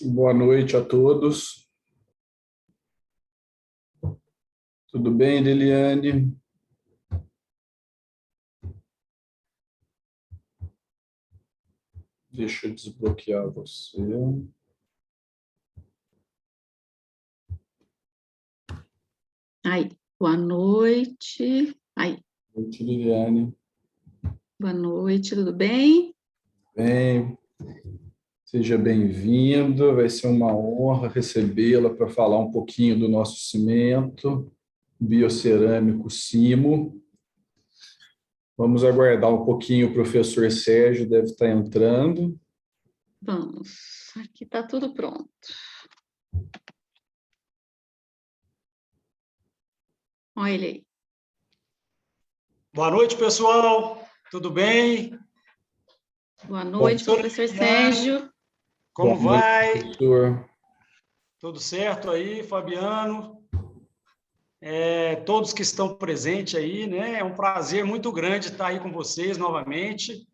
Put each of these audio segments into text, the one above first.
Boa noite a todos. Tudo bem, Liliane? Deixa eu desbloquear você. Aí, boa noite. Aí, Boa noite, Liliane. boa noite, tudo bem? Bem, seja bem-vindo. Vai ser uma honra recebê-la para falar um pouquinho do nosso cimento biocerâmico Cimo. Vamos aguardar um pouquinho, o professor Sérgio deve estar entrando. Vamos, aqui está tudo pronto. Olha ele aí. Boa noite, pessoal. Tudo bem? Boa noite, professor Sérgio. Como vai? Professor. Tudo certo aí, Fabiano? Todos que estão presentes aí, né? É um prazer muito grande estar aí com vocês novamente,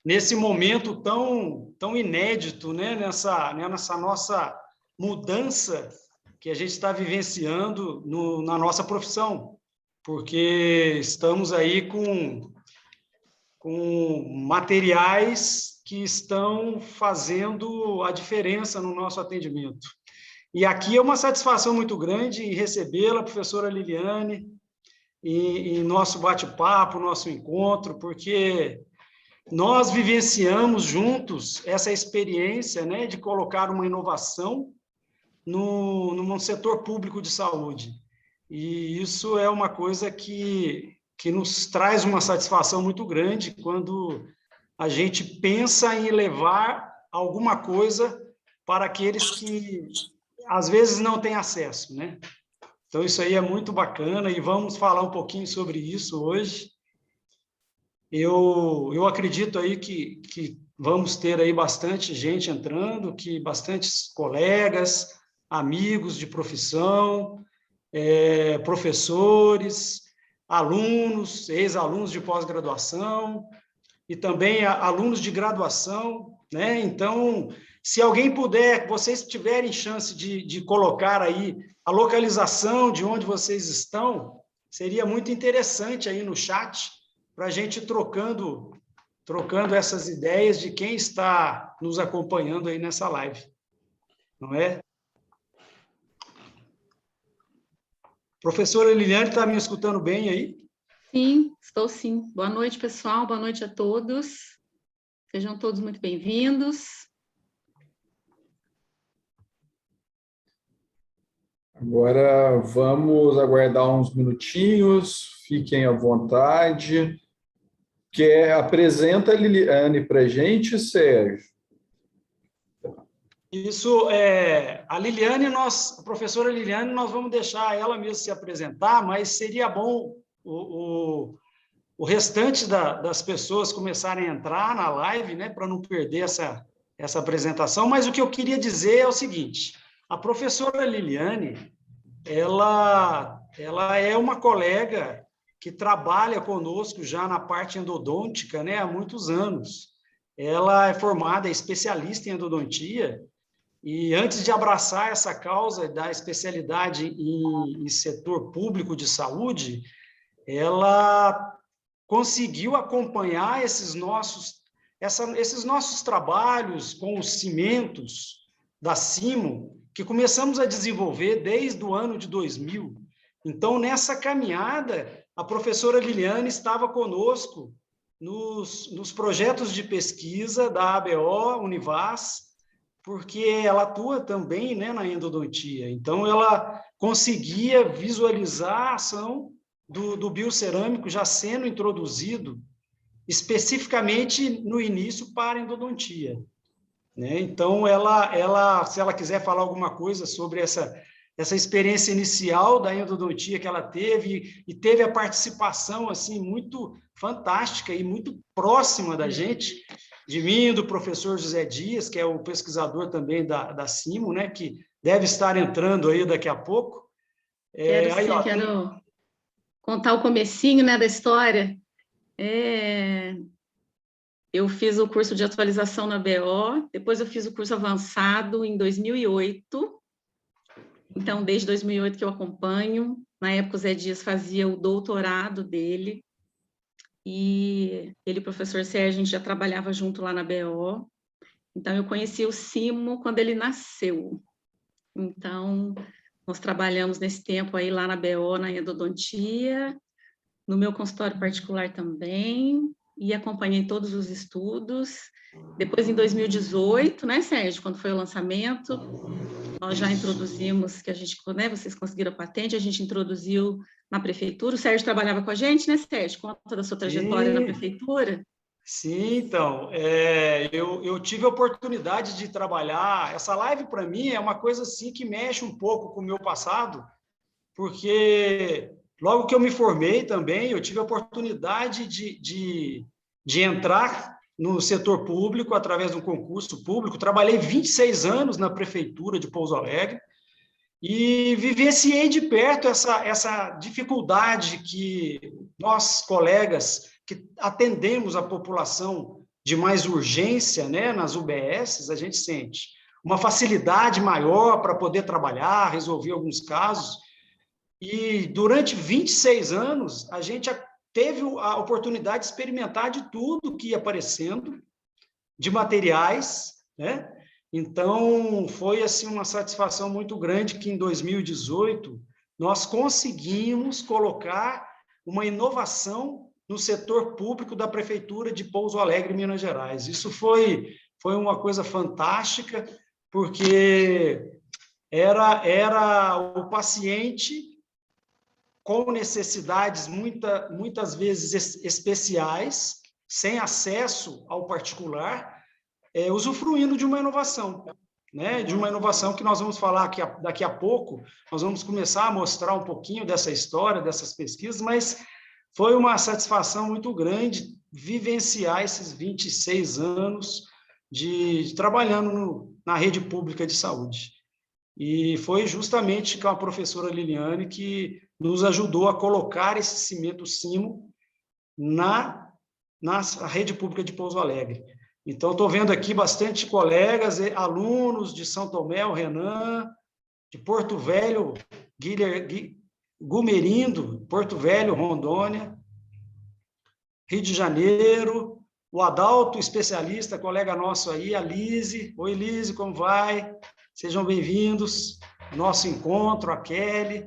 nesse momento tão inédito, né? Nessa nossa mudança que a gente está vivenciando na nossa profissão, porque estamos aí com materiais que estão fazendo a diferença no nosso atendimento. E aqui é uma satisfação muito grande em recebê-la, professora Liliane, em nosso bate-papo, nosso encontro, porque nós vivenciamos juntos essa experiência, né, de colocar uma inovação no setor público de saúde. E isso é uma coisa que nos traz uma satisfação muito grande quando a gente pensa em levar alguma coisa para aqueles que, às vezes, não têm acesso, né? Então, isso aí é muito bacana e vamos falar um pouquinho sobre isso hoje. Eu acredito aí que vamos ter aí bastante gente entrando, que bastantes colegas, amigos de profissão, professores, alunos, ex-alunos de pós-graduação e também alunos de graduação, né? Então, se alguém puder, vocês tiverem chance de colocar aí a localização de onde vocês estão, seria muito interessante aí no chat, para a gente trocando essas ideias de quem está nos acompanhando aí nessa live, não é? Professora Liliane, está me escutando bem aí? Sim, estou sim. Boa noite, pessoal. Boa noite a todos. Sejam todos muito bem-vindos. Agora vamos aguardar uns minutinhos, fiquem à vontade. Apresenta a Liliane para a gente, Sérgio. Isso, a Liliane, a professora Liliane, nós vamos deixar ela mesmo se apresentar, mas seria bom o restante das pessoas começarem a entrar na live, né, para não perder essa apresentação. Mas o que eu queria dizer é o seguinte: a professora Liliane, ela é uma colega que trabalha conosco já na parte endodôntica, né, há muitos anos. Ela é formada, é especialista em endodontia, e antes de abraçar essa causa da especialidade em setor público de saúde, ela conseguiu acompanhar esses nossos trabalhos com os cimentos da Cimo, que começamos a desenvolver desde o ano de 2000. Então, nessa caminhada, a professora Liliane estava conosco nos projetos de pesquisa da ABO, Univas, porque ela atua também, né, na endodontia. Então, ela conseguia visualizar a ação do biocerâmico já sendo introduzido especificamente no início para endodontia, né? Então, se ela quiser falar alguma coisa sobre essa experiência inicial da endodontia que ela teve, e teve a participação assim muito fantástica e muito próxima da gente, de mim e do professor José Dias, que é o pesquisador também da Cimo, né, que deve estar entrando aí daqui a pouco. Quero contar o comecinho, né, da história. Eu fiz o curso de atualização na BO, depois eu fiz o curso avançado em 2008. Então, desde 2008 que eu acompanho. Na época, o Zé Dias fazia o doutorado dele. E ele, professor Sérgio, a gente já trabalhava junto lá na BO. Então, eu conheci o Cimo quando ele nasceu. Então, nós trabalhamos nesse tempo aí lá na BO, na endodontia, no meu consultório particular também, e acompanhei todos os estudos. Depois, em 2018, né, Sérgio, quando foi o lançamento, nós já introduzimos, que a gente, né, vocês conseguiram a patente, a gente introduziu na prefeitura. O Sérgio trabalhava com a gente, né, Sérgio? Conta da sua trajetória na prefeitura. Sim, então, eu tive a oportunidade de trabalhar. Essa live, para mim, é uma coisa assim que mexe um pouco com o meu passado, porque logo que eu me formei também, eu tive a oportunidade de entrar no setor público através de um concurso público. Trabalhei 26 anos na prefeitura de Pouso Alegre e vivenciei de perto essa dificuldade que nós, colegas, que atendemos a população de mais urgência, né, nas UBSs, a gente sente uma facilidade maior para poder trabalhar, resolver alguns casos. E durante 26 anos, a gente teve a oportunidade de experimentar de tudo que ia aparecendo, de materiais, né? Então, foi assim uma satisfação muito grande que em 2018 nós conseguimos colocar uma inovação no setor público da Prefeitura de Pouso Alegre, Minas Gerais. Isso foi uma coisa fantástica, porque era o paciente com necessidades muitas vezes especiais, sem acesso ao particular, usufruindo de uma inovação, né? De uma inovação que nós vamos falar daqui a pouco. Nós vamos começar a mostrar um pouquinho dessa história, dessas pesquisas, mas foi uma satisfação muito grande vivenciar esses 26 anos de trabalhando na rede pública de saúde. E foi justamente com a professora Liliane que nos ajudou a colocar esse cimento Cimo na rede pública de Pouso Alegre. Então, estou vendo aqui bastante colegas, alunos de São Tomé, o Renan, de Porto Velho, Gumerindo, Porto Velho, Rondônia, Rio de Janeiro, o Adalto, especialista, colega nosso aí, a Lise. Oi, Lise, como vai? Sejam bem-vindos ao nosso encontro, a Kelly.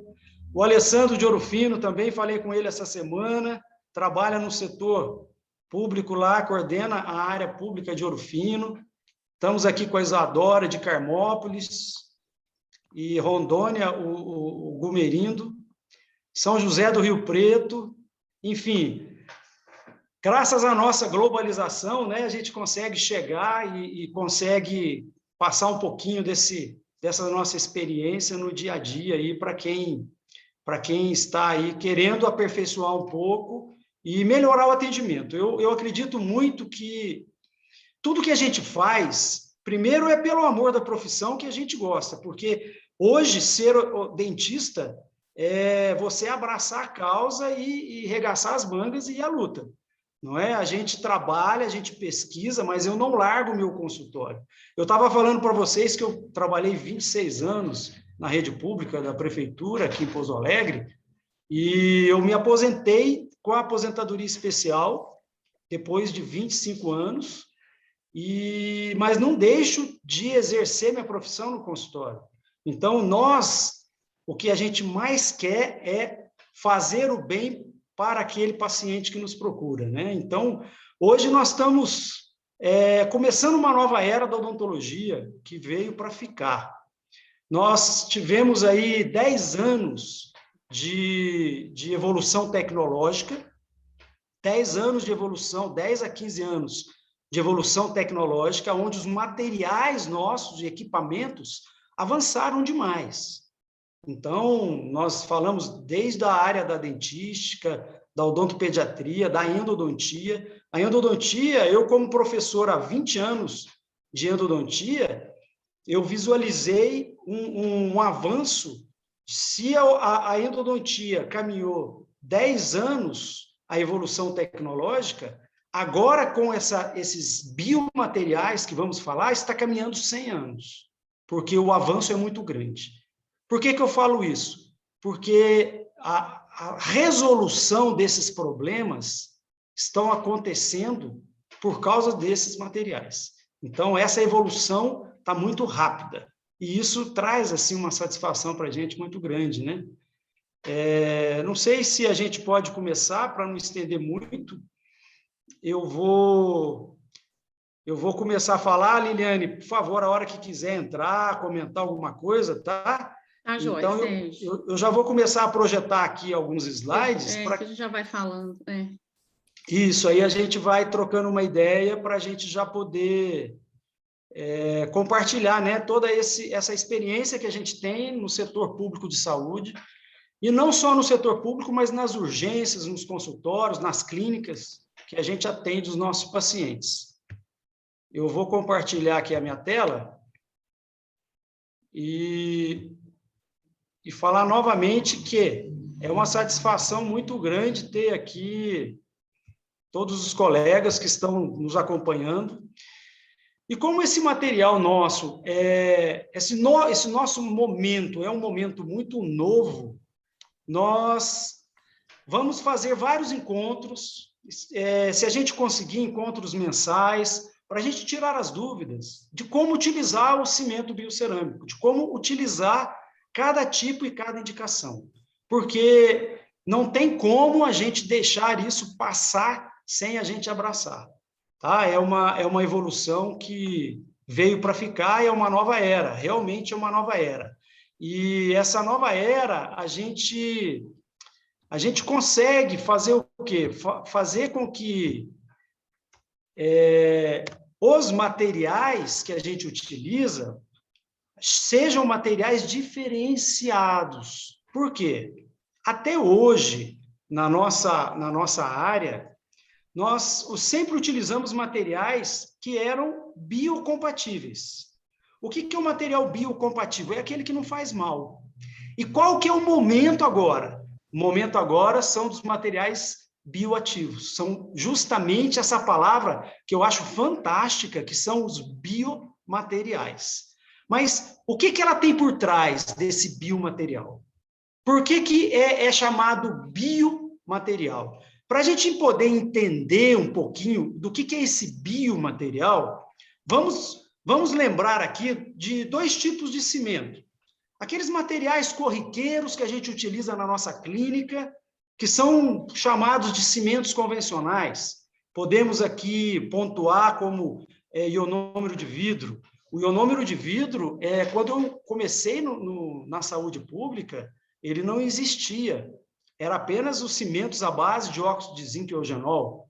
O Alessandro de Ouro Fino, também falei com ele essa semana, trabalha no setor público lá, coordena a área pública de Ouro Fino. Estamos aqui com a Isadora de Carmópolis e Rondônia, o Gumerindo, São José do Rio Preto, enfim, graças à nossa globalização, né, a gente consegue chegar e consegue passar um pouquinho dessa nossa experiência no dia a dia aí para quem está aí querendo aperfeiçoar um pouco e melhorar o atendimento. Eu acredito muito que tudo que a gente faz, primeiro é pelo amor da profissão que a gente gosta, porque hoje ser dentista é você abraçar a causa e regaçar as mangas e ir à luta. Não é? A gente trabalha, a gente pesquisa, mas eu não largo o meu consultório. Eu estava falando para vocês que eu trabalhei 26 anos na rede pública da prefeitura, aqui em Pouso Alegre, e eu me aposentei com a aposentadoria especial, depois de 25 anos, mas não deixo de exercer minha profissão no consultório. Então, o que a gente mais quer é fazer o bem para aquele paciente que nos procura, né? Então, hoje nós estamos começando uma nova era da odontologia que veio para ficar. Nós tivemos aí 10 anos de evolução tecnológica, 10 anos de evolução, 10 a 15 anos de evolução tecnológica, onde os materiais nossos de equipamentos avançaram demais. Então, nós falamos desde a área da dentística, da odontopediatria, da endodontia. A endodontia, eu como professor há 20 anos de endodontia, eu visualizei um avanço. Se a endodontia caminhou 10 anos, a evolução tecnológica, Agora, com esses biomateriais que vamos falar, está caminhando 100 anos, porque o avanço é muito grande. Por que eu falo isso? Porque a resolução desses problemas estão acontecendo por causa desses materiais. Então, essa evolução está muito rápida. E isso traz, assim, uma satisfação para a gente muito grande, né? Não sei se a gente pode começar, para não estender muito. Eu vou começar a falar, Liliane, por favor, a hora que quiser entrar, comentar alguma coisa, tá? Tá, joia, então, Sérgio. eu já vou começar a projetar aqui alguns slides. Que a gente já vai falando. Isso, aí a gente vai trocando uma ideia para a gente já poder compartilhar, né, toda essa experiência que a gente tem no setor público de saúde, e não só no setor público, mas nas urgências, nos consultórios, nas clínicas, que a gente atende os nossos pacientes. Eu vou compartilhar aqui a minha tela e falar novamente que é uma satisfação muito grande ter aqui todos os colegas que estão nos acompanhando. E como esse material nosso, esse nosso momento é um momento muito novo, nós vamos fazer vários encontros, se a gente conseguir encontros mensais, para a gente tirar as dúvidas de como utilizar o cimento biocerâmico, de como utilizar cada tipo e cada indicação. Porque não tem como a gente deixar isso passar sem a gente abraçar. Tá? É uma evolução que veio para ficar, é uma nova era, realmente é uma nova era. E essa nova era, a gente consegue fazer o quê? Fazer com que os materiais que a gente utiliza sejam materiais diferenciados. Por quê? Até hoje, na nossa área, nós sempre utilizamos materiais que eram biocompatíveis. O que é o material biocompatível? É aquele que não faz mal. E qual que é o momento agora? O momento agora são dos materiais bioativos. São justamente essa palavra que eu acho fantástica, que são os biomateriais. Mas o que ela tem por trás desse biomaterial? Por que é chamado biomaterial? Para a gente poder entender um pouquinho do que é esse biomaterial, vamos lembrar aqui de dois tipos de cimento. Aqueles materiais corriqueiros que a gente utiliza na nossa clínica, que são chamados de cimentos convencionais. Podemos aqui pontuar como ionômero de vidro. O ionômero de vidro, quando eu comecei na saúde pública, ele não existia. Era apenas os cimentos à base de óxido de zinco e eugenol.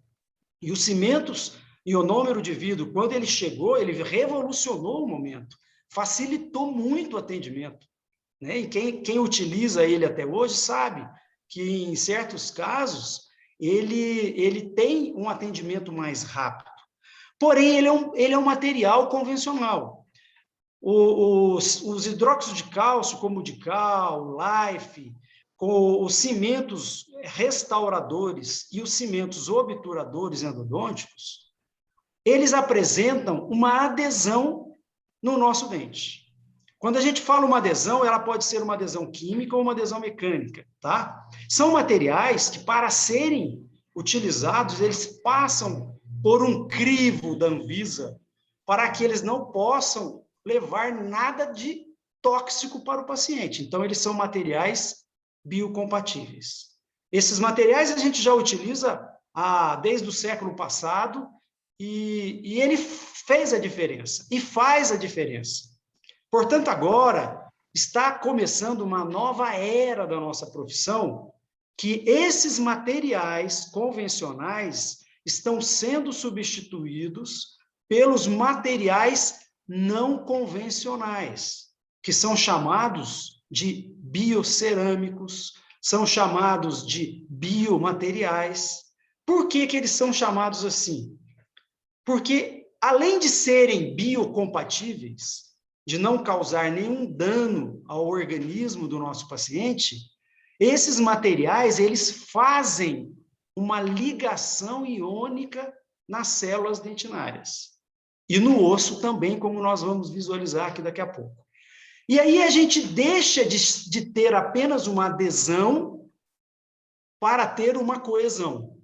E os cimentos ionômero de vidro, quando ele chegou, ele revolucionou o momento, facilitou muito o atendimento. Né? E quem utiliza ele até hoje sabe que, em certos casos, ele tem um atendimento mais rápido. Porém, ele é um material convencional. Os hidróxidos de cálcio, como o Dical, o Life, com os cimentos restauradores e os cimentos obturadores endodônticos, eles apresentam uma adesão no nosso dente. Quando a gente fala uma adesão, ela pode ser uma adesão química ou uma adesão mecânica, tá? São materiais que, para serem utilizados, eles passam por um crivo da Anvisa para que eles não possam levar nada de tóxico para o paciente. Então, eles são materiais biocompatíveis. Esses materiais a gente já utiliza desde o século passado e ele fez a diferença e faz a diferença. Portanto, agora está começando uma nova era da nossa profissão, que esses materiais convencionais estão sendo substituídos pelos materiais não convencionais, que são chamados de biocerâmicos, são chamados de biomateriais. Por que eles são chamados assim? Porque, além de serem biocompatíveis, de não causar nenhum dano ao organismo do nosso paciente, esses materiais, eles fazem uma ligação iônica nas células dentinárias. E no osso também, como nós vamos visualizar aqui daqui a pouco. E aí a gente deixa de ter apenas uma adesão para ter uma coesão.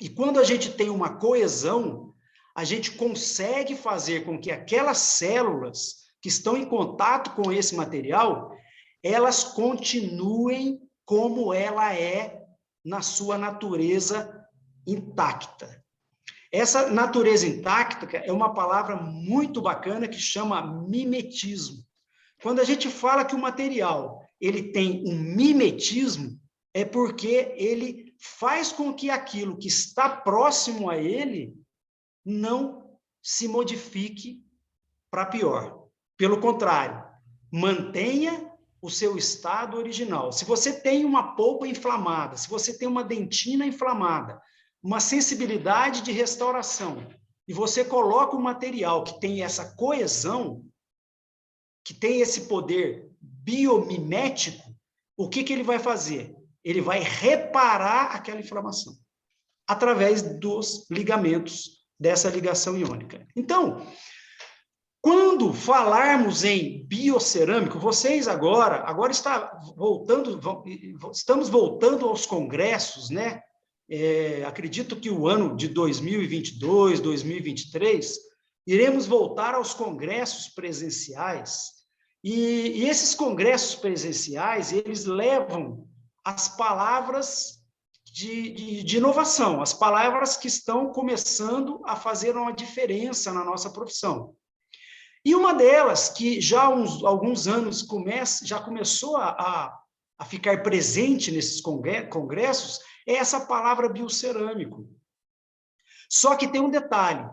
E quando a gente tem uma coesão, a gente consegue fazer com que aquelas células que estão em contato com esse material, elas continuem como ela é na sua natureza intacta. Essa natureza intacta é uma palavra muito bacana que chama mimetismo. Quando a gente fala que o material ele tem um mimetismo, é porque ele faz com que aquilo que está próximo a ele não se modifique para pior. Pelo contrário, mantenha o seu estado original. Se você tem uma polpa inflamada, se você tem uma dentina inflamada, uma sensibilidade de restauração, e você coloca um material que tem essa coesão, que tem esse poder biomimético, o que ele vai fazer? Ele vai reparar aquela inflamação através dos ligamentos dessa ligação iônica. Então, quando falarmos em biocerâmico, vocês agora estamos voltando aos congressos, né? Acredito que o ano de 2022, 2023, iremos voltar aos congressos presenciais, e esses congressos presenciais, eles levam as palavras de inovação, as palavras que estão começando a fazer uma diferença na nossa profissão. E uma delas, que já há alguns anos já começou a ficar presente nesses congressos, é essa palavra biocerâmico. Só que tem um detalhe.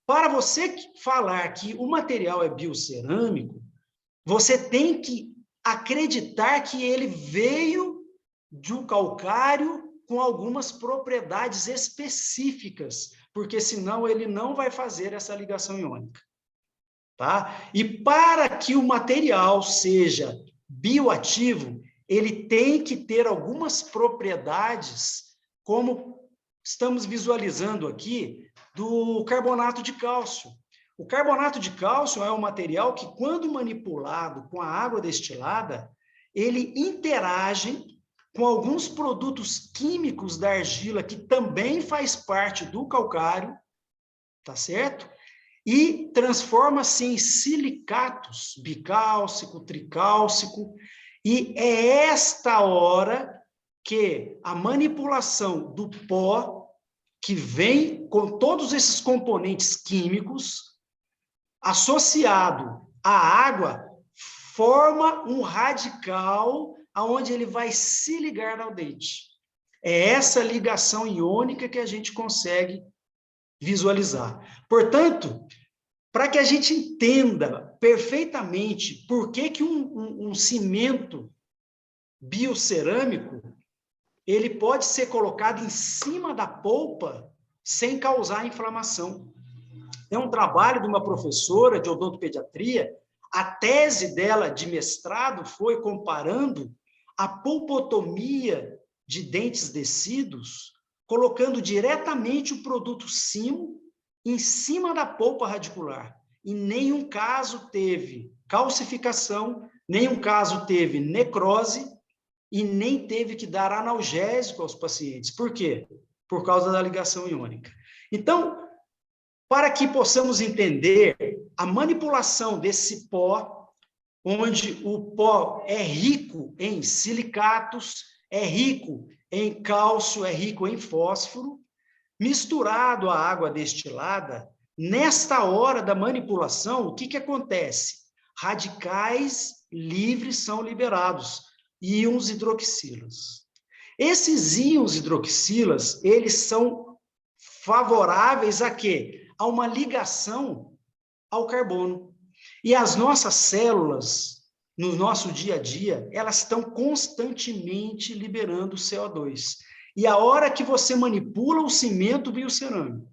Para você falar que o material é biocerâmico, você tem que acreditar que ele veio de um calcário com algumas propriedades específicas, porque senão ele não vai fazer essa ligação iônica. Tá? E para que o material seja bioativo, ele tem que ter algumas propriedades, como estamos visualizando aqui, do carbonato de cálcio. O carbonato de cálcio é um material que, quando manipulado com a água destilada, ele interage com alguns produtos químicos da argila, que também faz parte do calcário, tá certo? E transforma-se em silicatos, bicálcico, tricálcico, e é esta hora que a manipulação do pó, que vem com todos esses componentes químicos, associado à água, forma um radical aonde ele vai se ligar ao dente. É essa ligação iônica que a gente consegue visualizar. Portanto, para que a gente entenda perfeitamente por que um cimento biocerâmico ele pode ser colocado em cima da polpa sem causar inflamação. É um trabalho de uma professora de odontopediatria, a tese dela de mestrado foi comparando a pulpotomia de dentes descidos, colocando diretamente o produto Simo em cima da polpa radicular. Em nenhum caso teve calcificação, nenhum caso teve necrose e nem teve que dar analgésico aos pacientes. Por quê? Por causa da ligação iônica. Então, para que possamos entender a manipulação desse pó, onde o pó é rico em silicatos, é rico em cálcio, é rico em fósforo, misturado à água destilada, nesta hora da manipulação, o que acontece? Radicais livres são liberados, íons hidroxilas. Esses íons hidroxilas, eles são favoráveis a quê? A uma ligação ao carbono. E as nossas células, no nosso dia a dia, elas estão constantemente liberando CO2. E a hora que você manipula o cimento biocerâmico,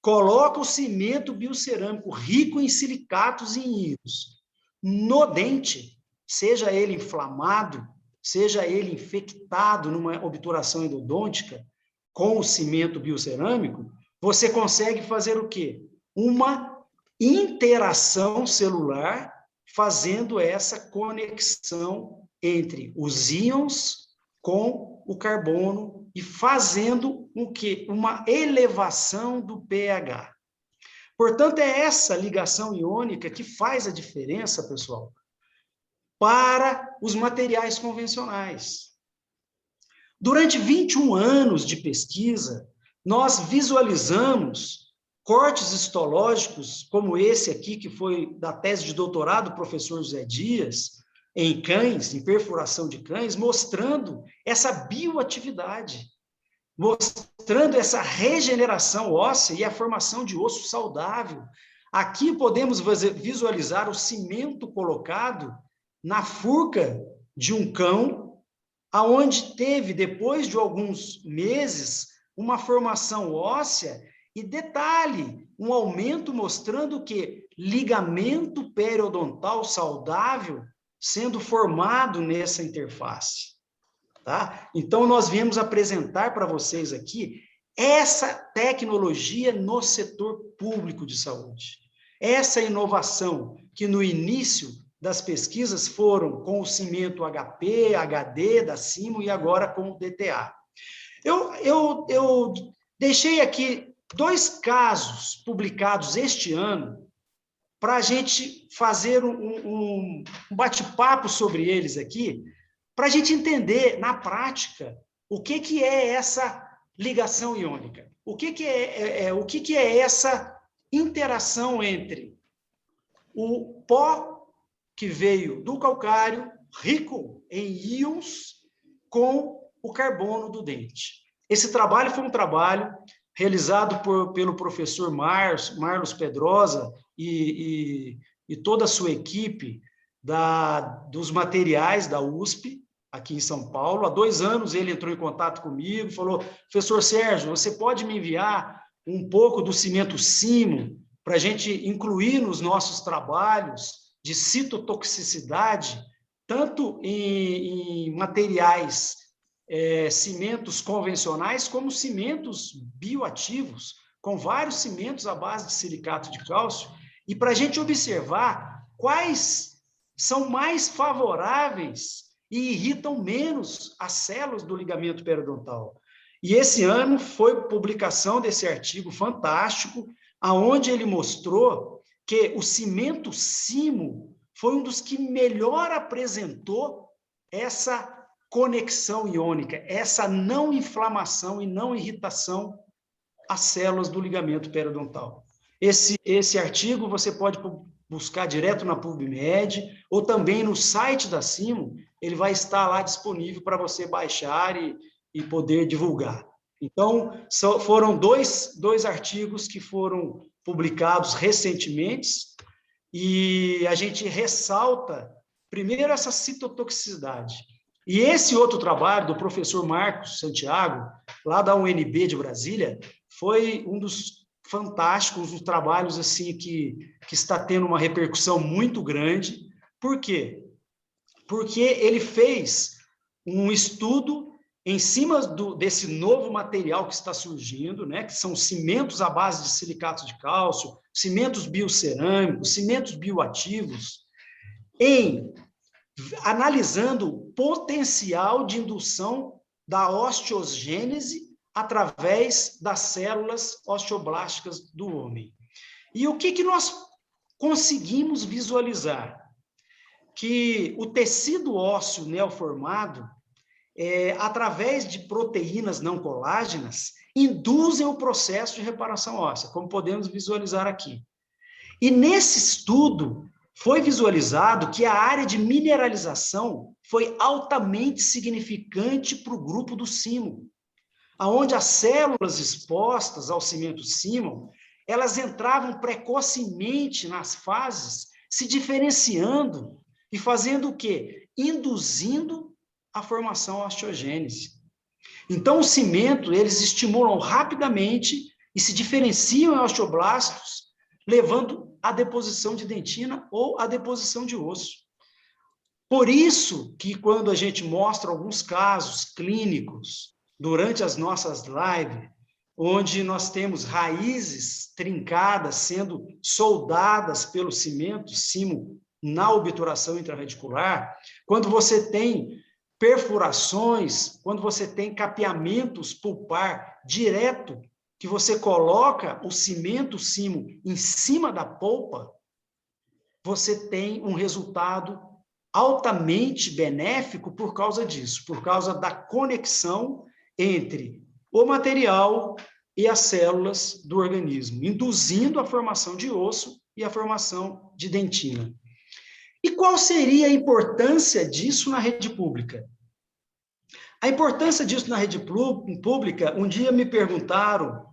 coloca o cimento biocerâmico rico em silicatos e em íons no dente, seja ele inflamado, seja ele infectado numa obturação endodôntica com o cimento biocerâmico, você consegue fazer o quê? Uma interação celular, fazendo essa conexão entre os íons com o carbono e fazendo o quê? Uma elevação do pH. Portanto, é essa ligação iônica que faz a diferença, pessoal, para os materiais convencionais. Durante 21 anos de pesquisa, nós visualizamos cortes histológicos, como esse aqui, que foi da tese de doutorado do professor José Dias, em cães, em perfuração de cães, mostrando essa bioatividade, mostrando essa regeneração óssea e a formação de osso saudável. Aqui podemos visualizar o cimento colocado na furca de um cão, aonde teve, depois de alguns meses, uma formação óssea e, detalhe, um aumento mostrando que ligamento periodontal saudável sendo formado nessa interface. Tá? Então, nós viemos apresentar para vocês aqui essa tecnologia no setor público de saúde. Essa inovação que no início das pesquisas foram com o cimento HP, HD, da Simo e agora com o DTA. Eu deixei aqui 2 casos publicados este ano para a gente fazer um bate-papo sobre eles aqui, para a gente entender, na prática, o que é essa ligação iônica, o que é essa interação entre o pó que veio do calcário, rico em íons, com o carbono do dente. Esse trabalho foi um trabalho realizado pelo professor Marlos Pedrosa e toda a sua equipe dos materiais da USP, aqui em São Paulo. Há 2 anos ele entrou em contato comigo, falou: professor Sérgio, você pode me enviar um pouco do cimento Simo para a gente incluir nos nossos trabalhos de citotoxicidade, tanto em materiais, cimentos convencionais, como cimentos bioativos, com vários cimentos à base de silicato de cálcio, e para a gente observar quais são mais favoráveis e irritam menos as células do ligamento periodontal. E esse ano foi publicação desse artigo fantástico, aonde ele mostrou que o cimento Simo foi um dos que melhor apresentou essa conexão iônica, essa não inflamação e não irritação às células do ligamento periodontal. Esse artigo você pode buscar direto na PubMed ou também no site da Simo, ele vai estar lá disponível para você baixar e poder divulgar. Então, foram dois artigos que foram publicados recentemente, e a gente ressalta, primeiro, essa citotoxicidade. E esse outro trabalho do professor Marcos Santiago, lá da UNB de Brasília, foi um dos fantásticos, um trabalhos assim que está tendo uma repercussão muito grande. Por quê? Porque ele fez um estudo em cima desse novo material que está surgindo, né, que são cimentos à base de silicato de cálcio, cimentos biocerâmicos, cimentos bioativos, analisando o potencial de indução da osteogênese através das células osteoblásticas do homem. E o que nós conseguimos visualizar? Que o tecido ósseo neoformado, através de proteínas não colágenas, induzem o processo de reparação óssea, como podemos visualizar aqui. E nesse estudo, foi visualizado que a área de mineralização foi altamente significante para o grupo do Simo, onde as células expostas ao cimento Simo, elas entravam precocemente nas fases, se diferenciando e fazendo o quê? Induzindo a formação osteogênese. Então, o cimento, eles estimulam rapidamente e se diferenciam em osteoblastos, levando à deposição de dentina ou à deposição de osso. Por isso que quando a gente mostra alguns casos clínicos durante as nossas lives, onde nós temos raízes trincadas sendo soldadas pelo cimento, simo, na obturação intraradicular, quando você tem perfurações, quando você tem capeamentos pulpar direto, que você coloca o cimento, simo, em cima da polpa, você tem um resultado altamente benéfico por causa disso, por causa da conexão entre o material e as células do organismo, induzindo a formação de osso e a formação de dentina. E qual seria a importância disso na rede pública? A importância disso na rede pública, um dia me perguntaram,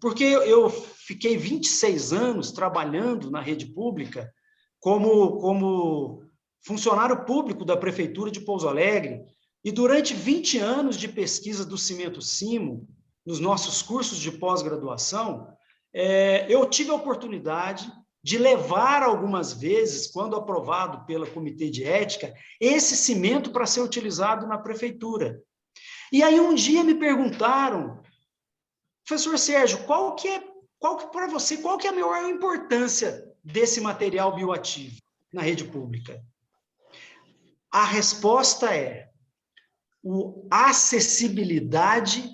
porque eu fiquei 26 anos trabalhando na rede pública como funcionário público da Prefeitura de Pouso Alegre, e durante 20 anos de pesquisa do cimento simo, nos nossos cursos de pós-graduação, eu tive a oportunidade de levar algumas vezes, quando aprovado pelo Comitê de Ética, esse cimento para ser utilizado na prefeitura. E aí um dia me perguntaram, professor Sérgio, para você, qual que é a maior importância desse material bioativo na rede pública? A resposta é a acessibilidade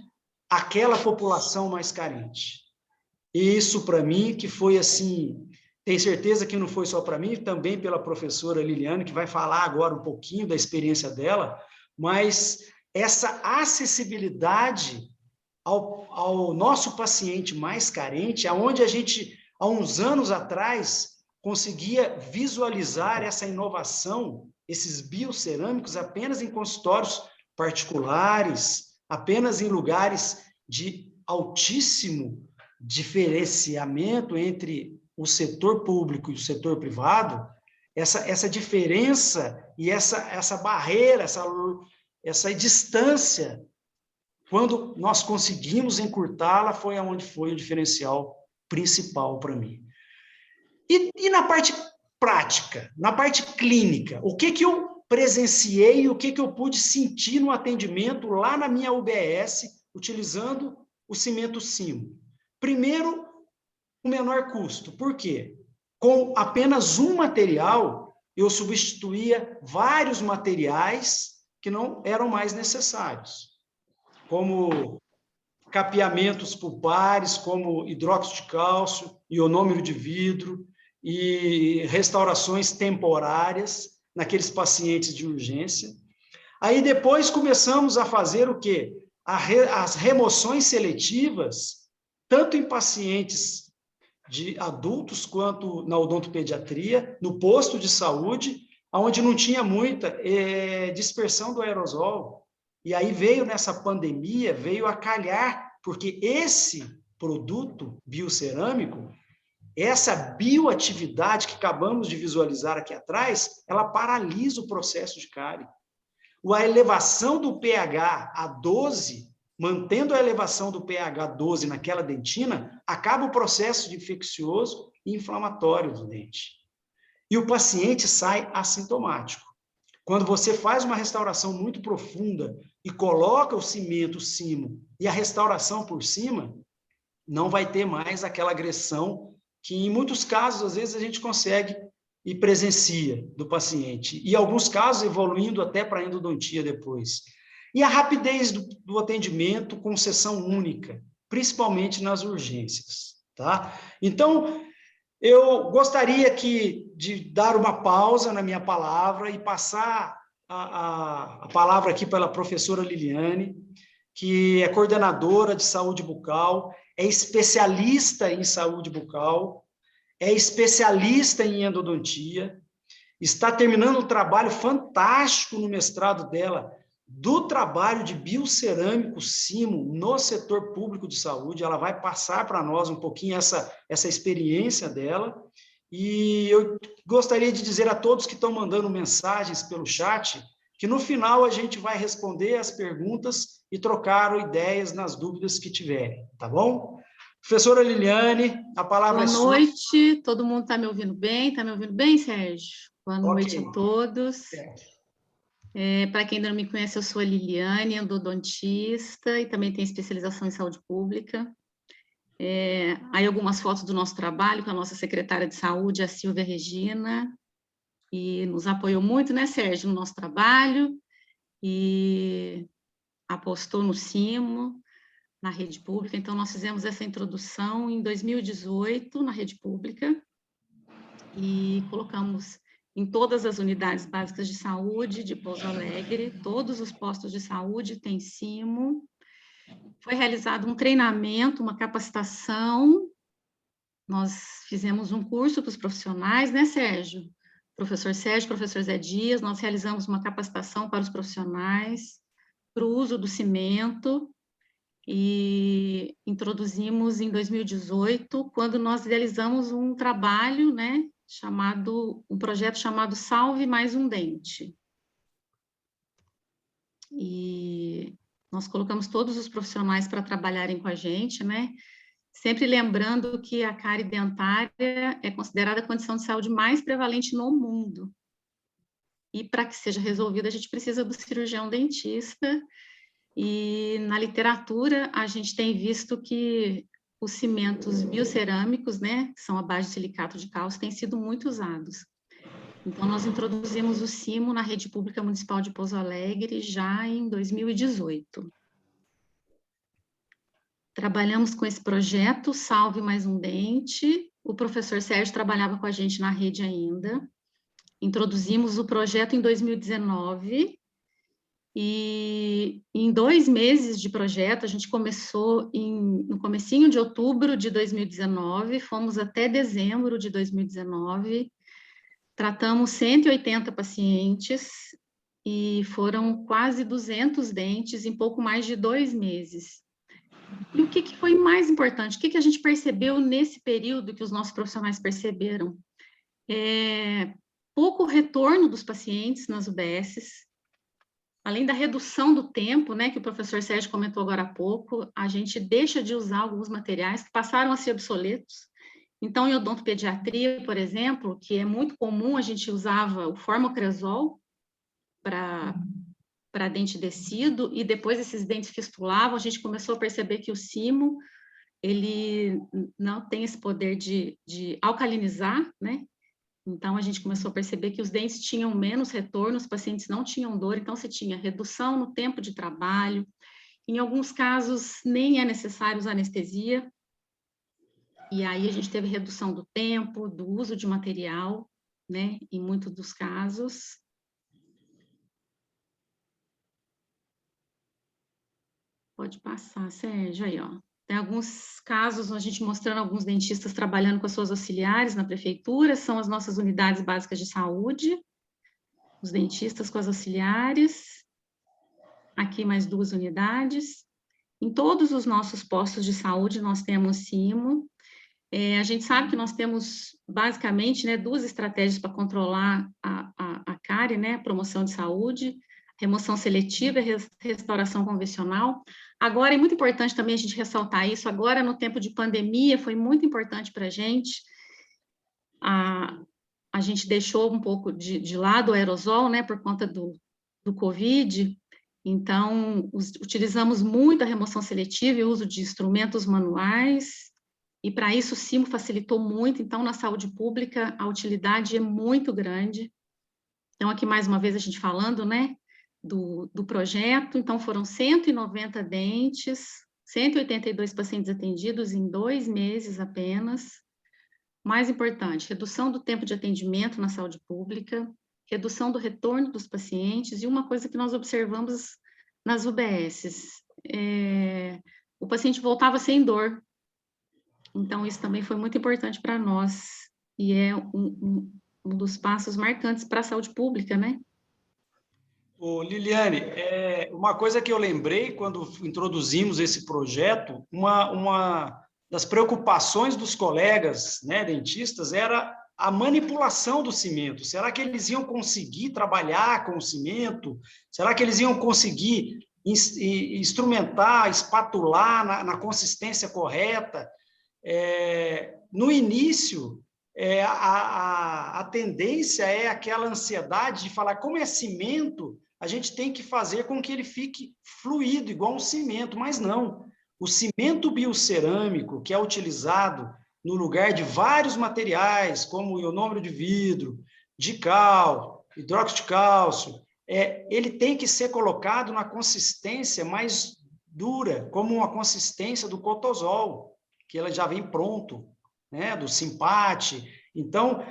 àquela população mais carente. Isso, para mim, que foi assim, tenho certeza que não foi só para mim, também pela professora Liliane, que vai falar agora um pouquinho da experiência dela, mas essa acessibilidade ao nosso paciente mais carente, aonde a gente, há uns anos atrás, conseguia visualizar essa inovação, esses biocerâmicos apenas em consultórios particulares, apenas em lugares de altíssimo diferenciamento entre o setor público e o setor privado, essa diferença e essa barreira, essa distância, quando nós conseguimos encurtá-la, foi onde foi o diferencial principal para mim. E na parte prática, na parte clínica, o que eu presenciei, o que eu pude sentir no atendimento lá na minha UBS, utilizando o cimento simo? Primeiro, o menor custo. Por quê? Com apenas um material, eu substituía vários materiais que não eram mais necessários, como capeamentos pulpares, como hidróxido de cálcio, ionômero de vidro e restaurações temporárias naqueles pacientes de urgência. Aí depois começamos a fazer o quê? As remoções seletivas, tanto em pacientes de adultos quanto na odontopediatria, no posto de saúde, onde não tinha muita dispersão do aerosol. E aí veio nessa pandemia, veio a calhar, porque esse produto biocerâmico, essa bioatividade que acabamos de visualizar aqui atrás, ela paralisa o processo de cárie. A elevação do pH a 12, mantendo a elevação do pH 12 naquela dentina, acaba o processo infeccioso e inflamatório do dente. E o paciente sai assintomático. Quando você faz uma restauração muito profunda e coloca o cimento simo e a restauração por cima, não vai ter mais aquela agressão que, em muitos casos, às vezes a gente consegue e presencia do paciente. E, em alguns casos, evoluindo até para a endodontia depois. E a rapidez do atendimento com sessão única, principalmente nas urgências. Tá? Então, eu gostaria de dar uma pausa na minha palavra e passar a palavra aqui pela professora Liliane, que é coordenadora de saúde bucal, é especialista em saúde bucal, é especialista em endodontia, está terminando um trabalho fantástico no mestrado dela, do trabalho de biocerâmico simo no setor público de saúde. Ela vai passar para nós um pouquinho essa experiência dela, e eu gostaria de dizer a todos que estão mandando mensagens pelo chat, que no final a gente vai responder as perguntas e trocar ideias nas dúvidas que tiverem, tá bom? Professora Liliane, a palavra é sua. Boa noite, todo mundo está me ouvindo bem? Está me ouvindo bem, Sérgio? Boa noite a todos. Para quem ainda não me conhece, eu sou a Liliane, endodontista e também tenho especialização em saúde pública. Aí algumas fotos do nosso trabalho com a nossa secretária de saúde, a Silvia Regina, e nos apoiou muito, né, Sérgio, no nosso trabalho, e apostou no Cimo, na rede pública. Então, nós fizemos essa introdução em 2018 na rede pública e colocamos em todas as unidades básicas de saúde de Pouso Alegre, todos os postos de saúde têm Cimo. Foi realizado um treinamento, uma capacitação. Nós fizemos um curso para os profissionais, né, Sérgio? Professor Sérgio, professor Zé Dias, nós realizamos uma capacitação para os profissionais, para o uso do cimento, e introduzimos em 2018, quando nós realizamos um trabalho, né, um projeto chamado Salve Mais um Dente. E nós colocamos todos os profissionais para trabalharem com a gente, né, sempre lembrando que a cárie dentária é considerada a condição de saúde mais prevalente no mundo. E para que seja resolvida, a gente precisa do cirurgião dentista. E na literatura, a gente tem visto que os cimentos biocerâmicos, né, que são à base de silicato de cálcio, têm sido muito usados. Então, nós introduzimos o Cimo na rede pública municipal de Pouso Alegre já em 2018. Trabalhamos com esse projeto, Salve Mais um Dente. O professor Sérgio trabalhava com a gente na rede ainda. Introduzimos o projeto em 2019, e em 2 meses de projeto, a gente começou no comecinho de outubro de 2019, fomos até dezembro de 2019, tratamos 180 pacientes, e foram quase 200 dentes em pouco mais de 2 meses. E o que foi mais importante? O que a gente percebeu nesse período que os nossos profissionais perceberam? Pouco retorno dos pacientes nas UBSs, além da redução do tempo, né, que o professor Sérgio comentou agora há pouco, a gente deixa de usar alguns materiais que passaram a ser obsoletos. Então, em odontopediatria, por exemplo, que é muito comum, a gente usava o formocresol para dente descido, e depois esses dentes fistulavam, a gente começou a perceber que o Cimo, ele não tem esse poder de alcalinizar, né? Então, a gente começou a perceber que os dentes tinham menos retorno, os pacientes não tinham dor, então você tinha redução no tempo de trabalho, em alguns casos nem é necessário usar anestesia, e aí a gente teve redução do tempo, do uso de material, né, em muitos dos casos. Pode passar, Sérgio, aí, ó. Tem alguns casos, a gente mostrando alguns dentistas trabalhando com as suas auxiliares na prefeitura, são as nossas unidades básicas de saúde, os dentistas com as auxiliares, aqui mais 2 unidades. Em todos os nossos postos de saúde, nós temos Cimo. A gente sabe que nós temos, basicamente, né, 2 estratégias para controlar a cárie, né, promoção de saúde, remoção seletiva e restauração convencional. Agora, é muito importante também a gente ressaltar isso, agora, no tempo de pandemia, foi muito importante para a gente. A gente deixou um pouco de lado o aerosol, né, por conta do Covid, então, utilizamos muito a remoção seletiva e o uso de instrumentos manuais, e para isso o Cimo facilitou muito. Então, na saúde pública, a utilidade é muito grande. Então, aqui mais uma vez a gente falando, né, do projeto. Então, foram 190 dentes, 182 pacientes atendidos em 2 meses apenas. Mais importante, redução do tempo de atendimento na saúde pública, redução do retorno dos pacientes, e uma coisa que nós observamos nas UBSs, o paciente voltava sem dor. Então, isso também foi muito importante para nós, e é um dos passos marcantes para a saúde pública, né? Ô, Liliane, uma coisa que eu lembrei quando introduzimos esse projeto, uma das preocupações dos colegas, né, dentistas, era a manipulação do cimento. Será que eles iam conseguir trabalhar com o cimento? Será que eles iam conseguir instrumentar, espatular na consistência correta? No início, a tendência é aquela ansiedade de falar, como é cimento, a gente tem que fazer com que ele fique fluido, igual um cimento, mas não. O cimento biocerâmico, que é utilizado no lugar de vários materiais, como ionômero de vidro, de cal, hidróxido de cálcio, ele tem que ser colocado na consistência mais dura, como uma consistência do cotosol, que ela já vem pronto, né, do Simpate. Então,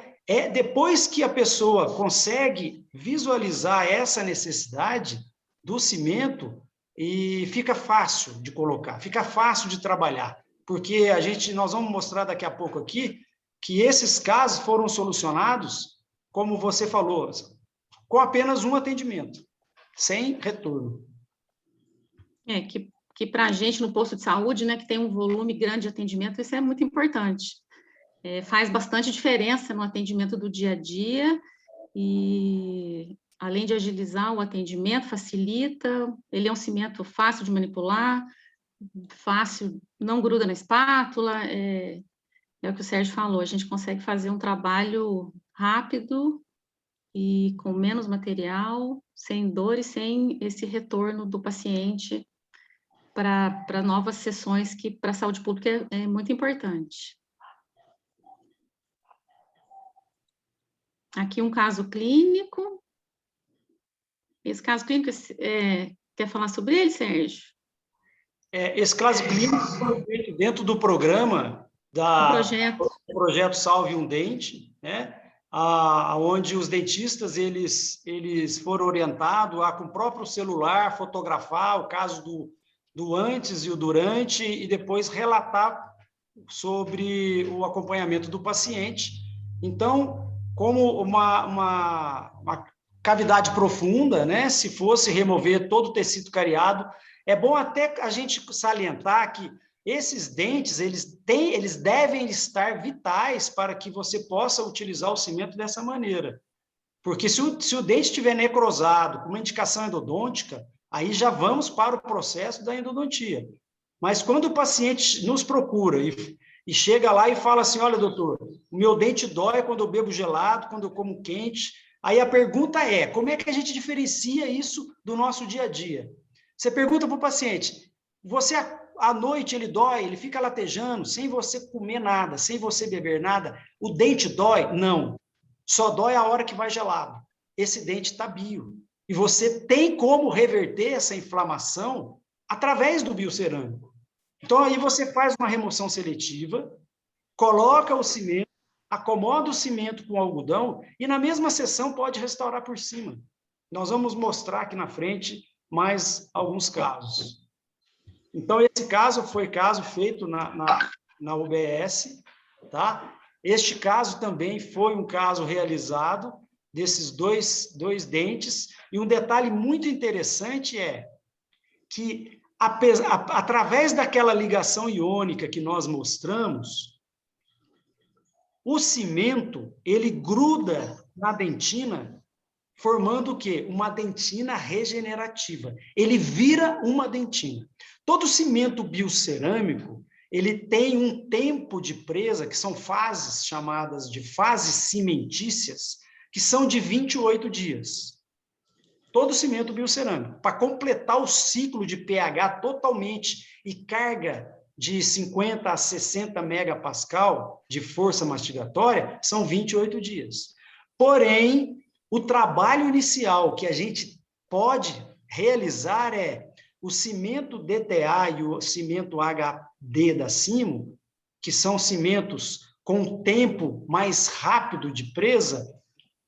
depois que a pessoa consegue visualizar essa necessidade do cimento, e fica fácil de colocar, fica fácil de trabalhar, porque nós vamos mostrar daqui a pouco aqui que esses casos foram solucionados, como você falou, com apenas um atendimento, sem retorno. Que para a gente no posto de saúde, né, que tem um volume grande de atendimento, isso é muito importante. Faz bastante diferença no atendimento do dia a dia e, além de agilizar o atendimento, facilita, ele é um cimento fácil de manipular, fácil, não gruda na espátula, é o que o Sérgio falou, a gente consegue fazer um trabalho rápido e com menos material, sem dor e sem esse retorno do paciente para novas sessões, que para a saúde pública é muito importante. Aqui um caso clínico. Esse caso clínico, quer falar sobre ele, Sérgio? Esse caso clínico foi feito dentro do programa do projeto Salve um Dente, né? Onde os dentistas eles foram orientados a, com o próprio celular, fotografar o caso do antes e o durante, e depois relatar sobre o acompanhamento do paciente. Então, como uma cavidade profunda, né? Se fosse remover todo o tecido cariado, é bom até a gente salientar que esses dentes, eles devem estar vitais para que você possa utilizar o cimento dessa maneira. Porque se o dente estiver necrosado, com uma indicação endodôntica, aí já vamos para o processo da endodontia. Mas quando o paciente nos procura e chega lá e fala assim, olha, doutor, o meu dente dói quando eu bebo gelado, quando eu como quente. Aí a pergunta é, como é que a gente diferencia isso do nosso dia a dia? Você pergunta para o paciente, à noite ele dói, ele fica latejando, sem você comer nada, sem você beber nada, o dente dói? Não. Só dói a hora que vai gelado. Esse dente está bio. E você tem como reverter essa inflamação através do biocerâmico. Então, aí você faz uma remoção seletiva, coloca o cimento, acomoda o cimento com algodão e na mesma sessão pode restaurar por cima. Nós vamos mostrar aqui na frente mais alguns casos. Então, esse caso foi caso feito na UBS, tá? Este caso também foi um caso realizado desses dois dentes, e um detalhe muito interessante é que, através daquela ligação iônica que nós mostramos, o cimento, ele gruda na dentina, formando o quê? Uma dentina regenerativa. Ele vira uma dentina. Todo cimento biocerâmico, ele tem um tempo de presa, que são fases chamadas de fases cimentícias, que são de 28 dias. Todo cimento biocerâmico. Para completar o ciclo de pH totalmente e carga de 50 a 60 megapascal de força mastigatória, são 28 dias. Porém, o trabalho inicial que a gente pode realizar o cimento DTA e o cimento HD da Simo, que são cimentos com tempo mais rápido de presa,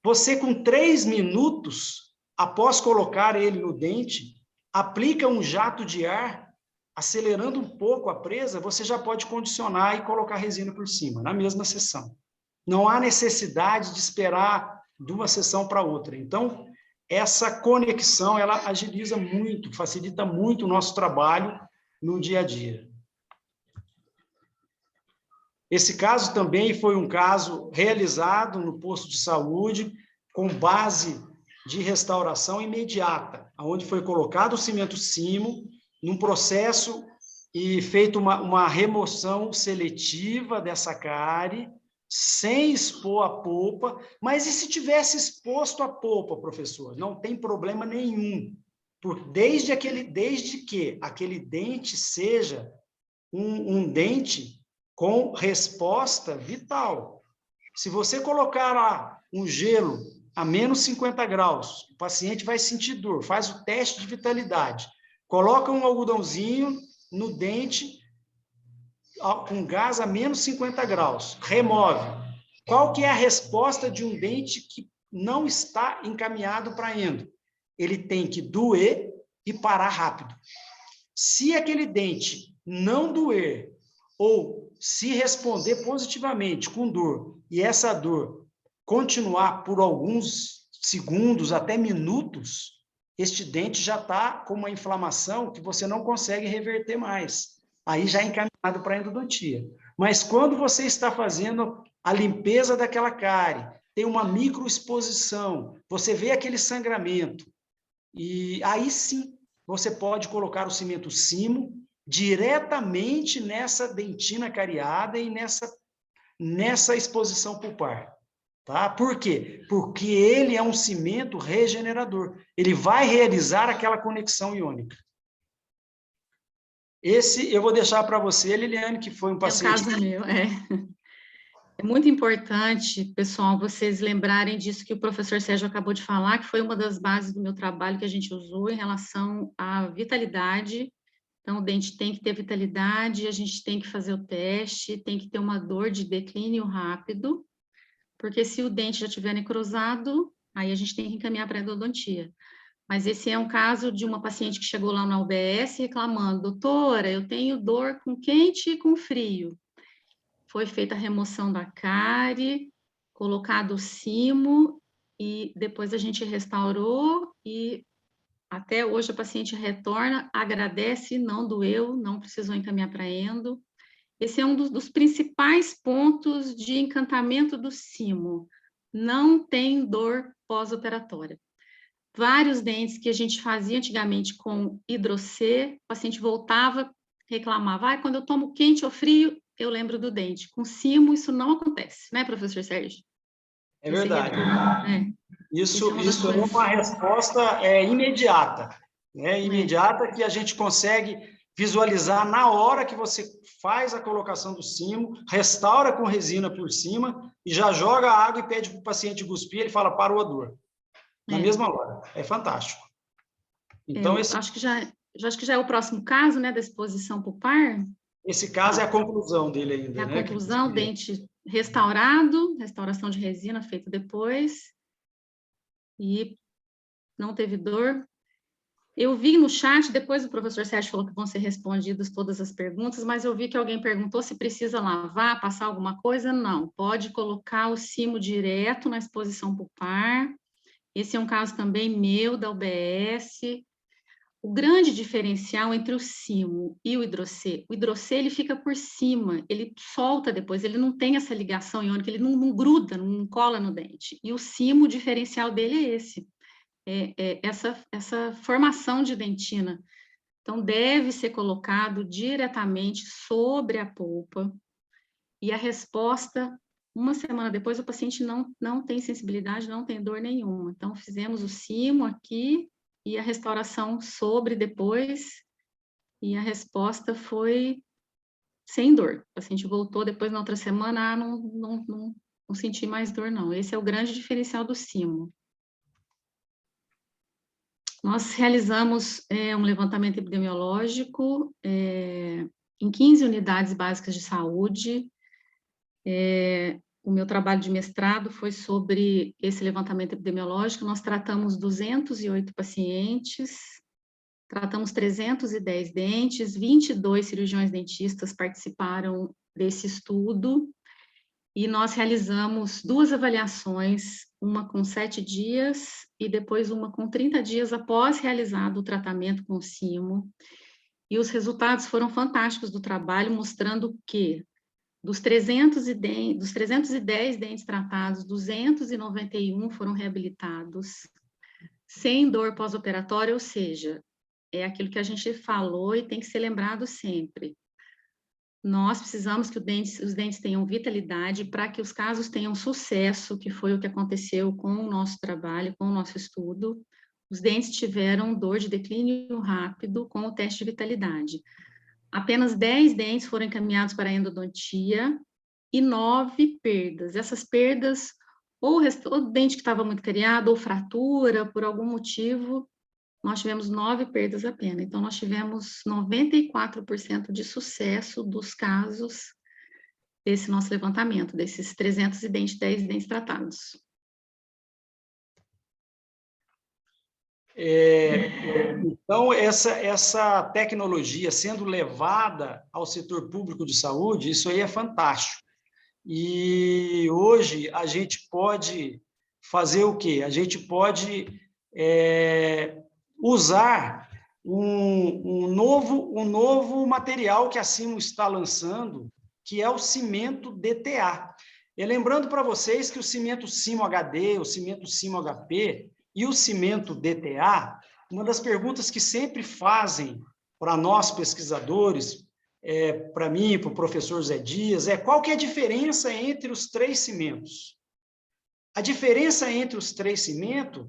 você com 3 minutos, após colocar ele no dente, aplica um jato de ar, acelerando um pouco a presa, você já pode condicionar e colocar resina por cima, na mesma sessão. Não há necessidade de esperar de uma sessão para outra. Então, essa conexão, ela agiliza muito, facilita muito o nosso trabalho no dia a dia. Esse caso também foi um caso realizado no posto de saúde, com base de restauração imediata, onde foi colocado o cimento Simo, num processo e feito uma remoção seletiva dessa cárie, sem expor a polpa. Mas e se tivesse exposto a polpa, professor? Não tem problema nenhum, desde que aquele dente seja um dente com resposta vital. Se você colocar lá um gelo a menos 50 graus, o paciente vai sentir dor, faz o teste de vitalidade, coloca um algodãozinho no dente com gás a menos 50 graus, remove. Qual que é a resposta de um dente que não está encaminhado para endo? Ele tem que doer e parar rápido. Se aquele dente não doer, ou se responder positivamente com dor, e essa dor continuar por alguns segundos, até minutos, este dente já está com uma inflamação que você não consegue reverter mais. Aí já é encaminhado para a endodontia. Mas quando você está fazendo a limpeza daquela cárie, tem uma microexposição, você vê aquele sangramento, e aí sim você pode colocar o cimento Simo diretamente nessa dentina cariada e nessa exposição pulpar. Tá? Por quê? Porque ele é um cimento regenerador. Ele vai realizar aquela conexão iônica. Esse eu vou deixar para você, Liliane, que foi um paciente... É um caso meu, É muito importante, pessoal, vocês lembrarem disso que o professor Sérgio acabou de falar, que foi uma das bases do meu trabalho que a gente usou em relação à vitalidade. Então, o dente tem que ter vitalidade, a gente tem que fazer o teste, tem que ter uma dor de declínio rápido, porque se o dente já estiver necrosado, aí a gente tem que encaminhar para a endodontia. Mas esse é um caso de uma paciente que chegou lá na UBS reclamando: doutora, eu tenho dor com quente e com frio. Foi feita a remoção da cárie, colocado o Simo, e depois a gente restaurou, e até hoje a paciente retorna, agradece, não doeu, não precisou encaminhar para endo. Esse é um dos principais pontos de encantamento do Simo. Não tem dor pós-operatória. Vários dentes que a gente fazia antigamente com hidrocê, o paciente voltava, reclamava: quando eu tomo quente ou frio, eu lembro do dente. Com Simo, isso não acontece, né, professor Sérgio? É verdade. Isso é uma resposta imediata, né? Imediata, que a gente consegue visualizar na hora que você faz a colocação do Simo, restaura com resina por cima e já joga a água e pede para o paciente cuspir, ele fala: parou a dor. Na mesma hora. É fantástico. Então, acho que já é o próximo caso, né, da exposição pulpar. Esse caso é a conclusão dele ainda, é a né? conclusão, dente restaurado, restauração de resina feita depois, e não teve dor. Eu vi no chat, depois o professor Sérgio falou que vão ser respondidas todas as perguntas, mas eu vi que alguém perguntou se precisa lavar, passar alguma coisa. Não, pode colocar o Simo direto na exposição pulpar. Esse é um caso também meu, da UBS. O grande diferencial entre o Simo e o hidrocê ele fica por cima, ele solta depois, ele não tem essa ligação iônica, ele não gruda, não cola no dente. E o Simo, o diferencial dele é esse, essa formação de dentina. Então, deve ser colocado diretamente sobre a polpa, e a resposta, uma semana depois, o paciente não tem sensibilidade, não tem dor nenhuma. Então, fizemos o Simo aqui, e a restauração sobre depois, e a resposta foi sem dor. O paciente voltou depois na outra semana, não senti mais dor, não. Esse é o grande diferencial do Simo. Nós realizamos um levantamento epidemiológico em 15 unidades básicas de saúde. O meu trabalho de mestrado foi sobre esse levantamento epidemiológico. Nós tratamos 208 pacientes, tratamos 310 dentes, 22 cirurgiões dentistas participaram desse estudo, e nós realizamos 2 avaliações, uma com 7 dias e depois uma com 30 dias após realizado o tratamento com o Simo. E os resultados foram fantásticos do trabalho, mostrando que dos 310 dentes tratados, 291 foram reabilitados, sem dor pós-operatória, ou seja, é aquilo que a gente falou e tem que ser lembrado sempre. Nós precisamos que os dentes tenham vitalidade para que os casos tenham sucesso, que foi o que aconteceu com o nosso trabalho, com o nosso estudo. Os dentes tiveram dor de declínio rápido com o teste de vitalidade. Apenas 10 dentes foram encaminhados para a endodontia e 9 perdas. Essas perdas, ou o dente que estava muito cariado, ou fratura, por algum motivo, nós tivemos 9 perdas apenas. Então, nós tivemos 94% de sucesso dos casos desse nosso levantamento, desses 310 dentes tratados. Então, essa tecnologia sendo levada ao setor público de saúde, isso aí é fantástico. E hoje a gente pode fazer o quê? A gente pode usar um novo material que a Simo está lançando, que é o cimento DTA. E lembrando para vocês que o cimento Simo HD, o cimento Simo HP e o cimento DTA, uma das perguntas que sempre fazem para nós pesquisadores, para mim, para o professor Zé Dias, qual que é a diferença entre os 3 cimentos? A diferença entre os três cimentos,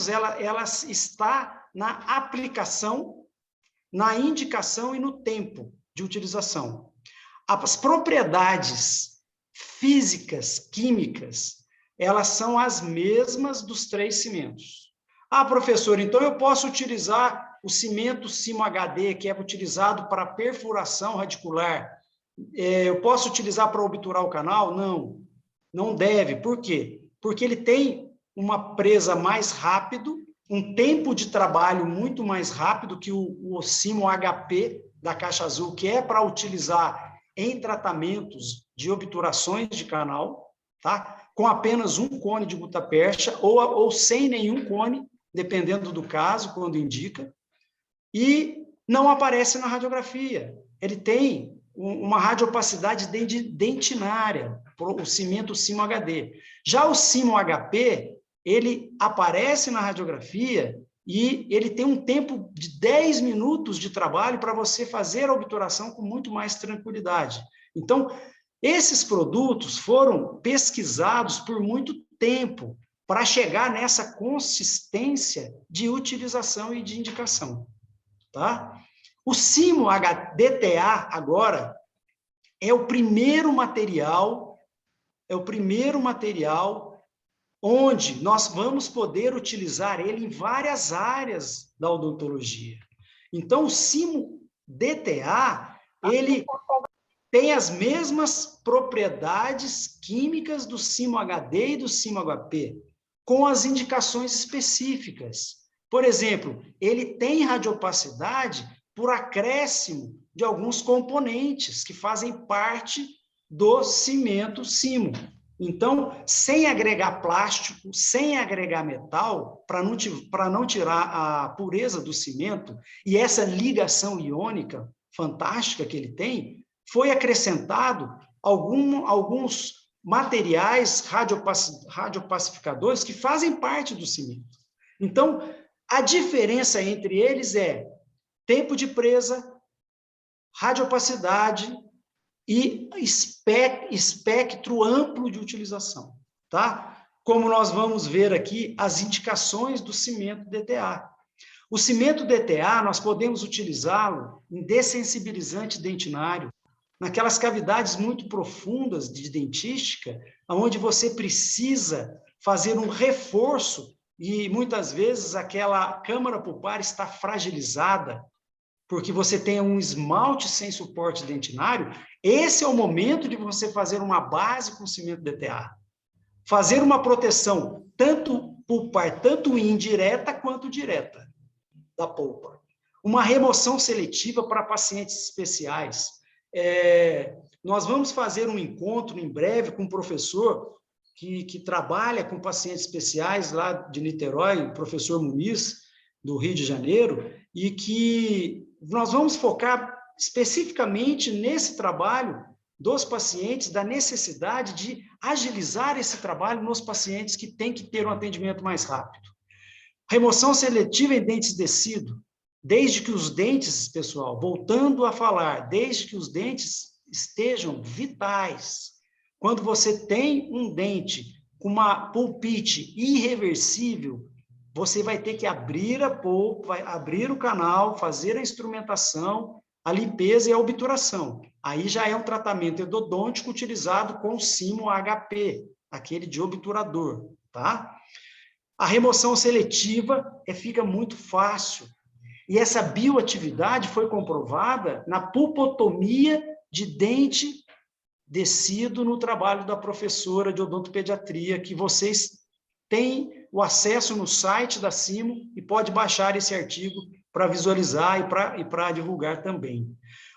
ela está na aplicação, na indicação e no tempo de utilização. As propriedades físicas, químicas, elas são as mesmas dos 3 cimentos. Ah, professor, então eu posso utilizar o cimento Simo HD, que é utilizado para perfuração radicular, eu posso utilizar para obturar o canal? Não, não deve. Por quê? Porque ele tem uma presa mais rápido, um tempo de trabalho muito mais rápido que o Simo HP da caixa azul, que é para utilizar em tratamentos de obturações de canal, tá? Com apenas um cone de gutapercha ou sem nenhum cone, dependendo do caso, quando indica, e não aparece na radiografia. Ele tem uma radiopacidade dentinária, o cimento Simo HD. Já o Simo HP, ele aparece na radiografia e ele tem um tempo de 10 minutos de trabalho para você fazer a obturação com muito mais tranquilidade. Então, esses produtos foram pesquisados por muito tempo para chegar nessa consistência de utilização e de indicação. Tá? O Simo DTA, agora, é o primeiro material onde nós vamos poder utilizar ele em várias áreas da odontologia. Então, o Simo DTA, ele tem as mesmas propriedades químicas do Simo HD e do Simo HP, com as indicações específicas. Por exemplo, ele tem radiopacidade por acréscimo de alguns componentes que fazem parte do cimento Simo. Então, sem agregar plástico, sem agregar metal, para não tirar a pureza do cimento, e essa ligação iônica fantástica que ele tem, foi acrescentado alguns materiais radiopacificadores que fazem parte do cimento. Então, a diferença entre eles é tempo de presa, radiopacidade e espectro amplo de utilização, tá? Como nós vamos ver aqui, as indicações do cimento DTA. O cimento DTA, nós podemos utilizá-lo em dessensibilizante dentinário, naquelas cavidades muito profundas de dentística, onde você precisa fazer um reforço e muitas vezes aquela câmara pulpar está fragilizada, porque você tem um esmalte sem suporte dentinário. Esse é o momento de você fazer uma base com cimento DTA. Fazer uma proteção tanto pulpar, tanto indireta quanto direta da polpa. Uma remoção seletiva para pacientes especiais. Nós vamos fazer um encontro em breve com um professor que trabalha com pacientes especiais lá de Niterói, o professor Muniz, do Rio de Janeiro, e que nós vamos focar especificamente nesse trabalho dos pacientes, da necessidade de agilizar esse trabalho nos pacientes que têm que ter um atendimento mais rápido. Remoção seletiva em dentes descido. desde que os dentes, pessoal, voltando a falar, desde que os dentes estejam vitais. Quando você tem um dente com uma pulpite irreversível, você vai ter que abrir a polpa, vai abrir o canal, fazer a instrumentação, a limpeza e a obturação. Aí já é um tratamento endodôntico utilizado com o Simo HP, aquele de obturador, tá? A remoção seletiva fica muito fácil. E essa bioatividade foi comprovada na pulpotomia de dente descido no trabalho da professora de odontopediatria, que vocês têm o acesso no site da Simo e pode baixar esse artigo para visualizar e para divulgar também.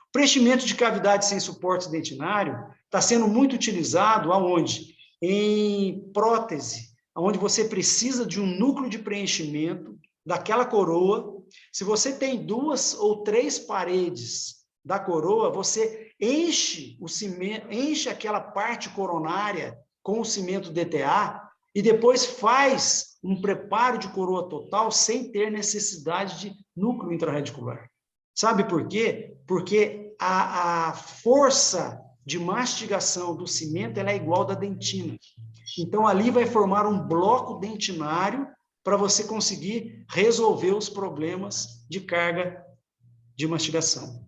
O preenchimento de cavidade sem suporte dentinário está sendo muito utilizado aonde? Em prótese, onde você precisa de um núcleo de preenchimento daquela coroa. Se você tem 2 ou 3 paredes da coroa, você enche o cimento, enche aquela parte coronária com o cimento DTA e depois faz um preparo de coroa total sem ter necessidade de núcleo intraradicular. Sabe por quê? Porque a força de mastigação do cimento ela é igual da dentina. Então, ali vai formar um bloco dentinário para você conseguir resolver os problemas de carga de mastigação.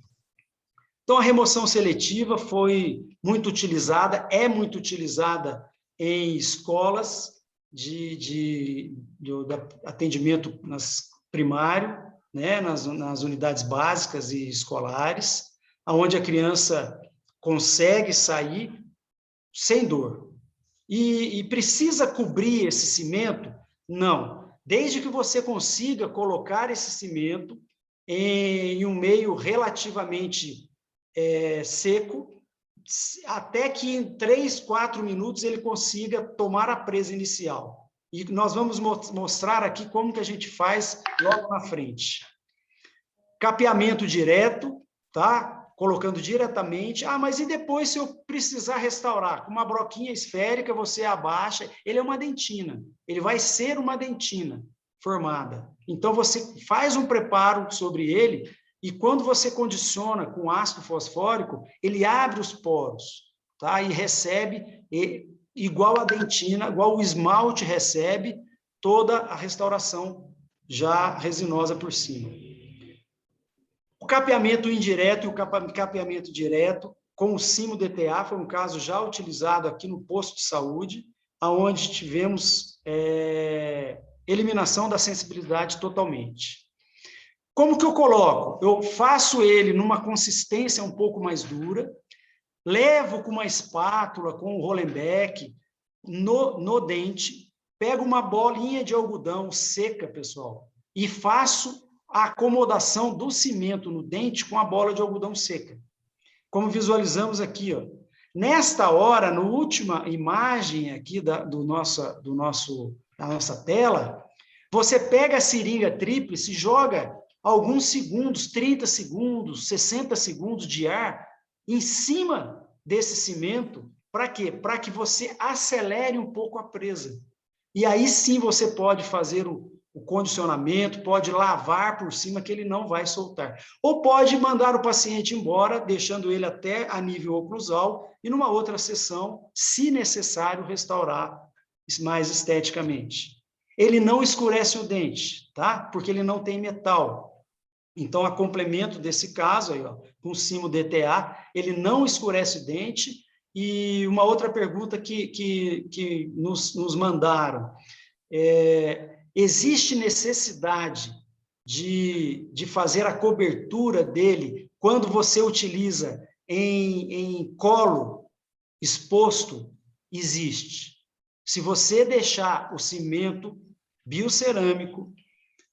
Então, a remoção seletiva foi muito utilizada, é muito utilizada em escolas de atendimento primário, né, nas unidades básicas e escolares, onde a criança consegue sair sem dor. E precisa cobrir esse cimento? Não. Desde que você consiga colocar esse cimento em um meio relativamente seco, até que em 3, 4 minutos ele consiga tomar a presa inicial. E nós vamos mostrar aqui como que a gente faz logo na frente. Capeamento direto, tá? Colocando diretamente. Ah, mas e depois se eu precisar restaurar? Com uma broquinha esférica, você abaixa. Ele é uma dentina. Ele vai ser uma dentina formada. Então, você faz um preparo sobre ele e quando você condiciona com ácido fosfórico, ele abre os poros, tá? E recebe, igual a dentina, igual o esmalte recebe, toda a restauração já resinosa por cima. O capeamento indireto e o capeamento direto com o Simo DTA foi um caso já utilizado aqui no posto de saúde, onde tivemos eliminação da sensibilidade totalmente. Como que eu coloco? Eu faço ele numa consistência um pouco mais dura, levo com uma espátula, com o Hollenbeck, no dente, pego uma bolinha de algodão seca, pessoal, e faço a acomodação do cimento no dente com a bola de algodão seca. Como visualizamos aqui, ó. Nesta hora, na última imagem aqui da nossa tela, você pega a seringa tríplice e joga alguns segundos, 30 segundos, 60 segundos de ar em cima desse cimento. Para quê? Para que você acelere um pouco a presa. E aí sim você pode fazer o condicionamento, pode lavar por cima que ele não vai soltar. Ou pode mandar o paciente embora, deixando ele até a nível oclusal e numa outra sessão, se necessário, restaurar mais esteticamente. Ele não escurece o dente, tá? Porque ele não tem metal. Então, a complemento desse caso aí, ó, com o Simo DTA, ele não escurece o dente. E uma outra pergunta que nos mandaram, existe necessidade de fazer a cobertura dele quando você utiliza em colo exposto? Existe. Se você deixar o cimento biocerâmico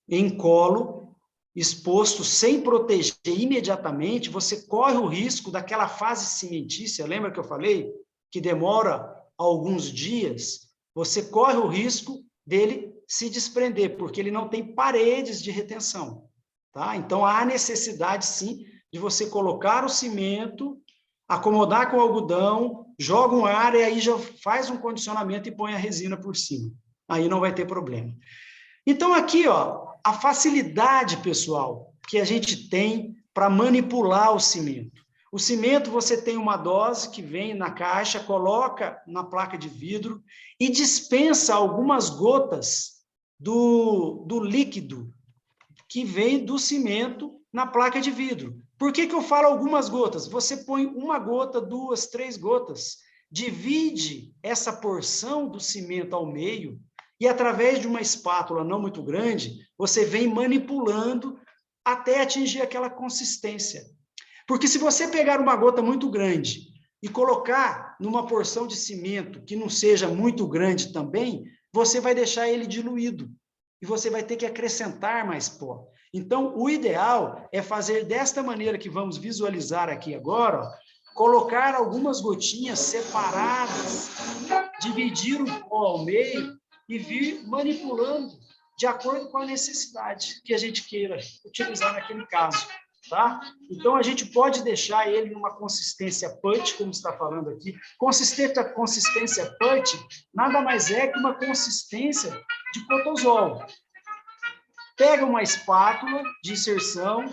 em colo exposto sem proteger imediatamente, você corre o risco daquela fase cimentícia, lembra que eu falei? Que demora alguns dias, você corre o risco dele se desprender, porque ele não tem paredes de retenção, tá? Então, há necessidade, sim, de você colocar o cimento, acomodar com o algodão, joga um ar e aí já faz um condicionamento e põe a resina por cima. Aí não vai ter problema. Então, aqui, ó, a facilidade, pessoal, que a gente tem para manipular o cimento. O cimento, você tem uma dose que vem na caixa, coloca na placa de vidro e dispensa algumas gotas do líquido que vem do cimento na placa de vidro. Por que eu falo algumas gotas? Você põe uma gota, 2, 3 gotas, divide essa porção do cimento ao meio e, através de uma espátula não muito grande, você vem manipulando até atingir aquela consistência. Porque se você pegar uma gota muito grande e colocar numa porção de cimento que não seja muito grande também, você vai deixar ele diluído e você vai ter que acrescentar mais pó. Então, o ideal é fazer desta maneira que vamos visualizar aqui agora, ó, colocar algumas gotinhas separadas, dividir o pó ao meio e vir manipulando de acordo com a necessidade que a gente queira utilizar naquele caso. Tá? Então, a gente pode deixar ele numa consistência putty, como está falando aqui. Consistência putty nada mais é que uma consistência de cotosol. Pega uma espátula de inserção,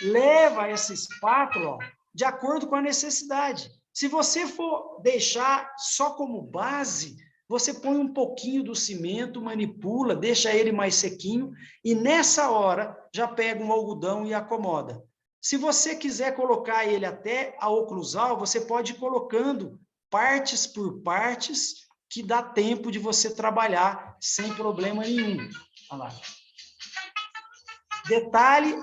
leva essa espátula, ó, de acordo com a necessidade. Se você for deixar só como base, você põe um pouquinho do cimento, manipula, deixa ele mais sequinho e nessa hora já pega um algodão e acomoda. Se você quiser colocar ele até a oclusal, você pode ir colocando partes por partes que dá tempo de você trabalhar sem problema nenhum. Olha lá. Detalhe,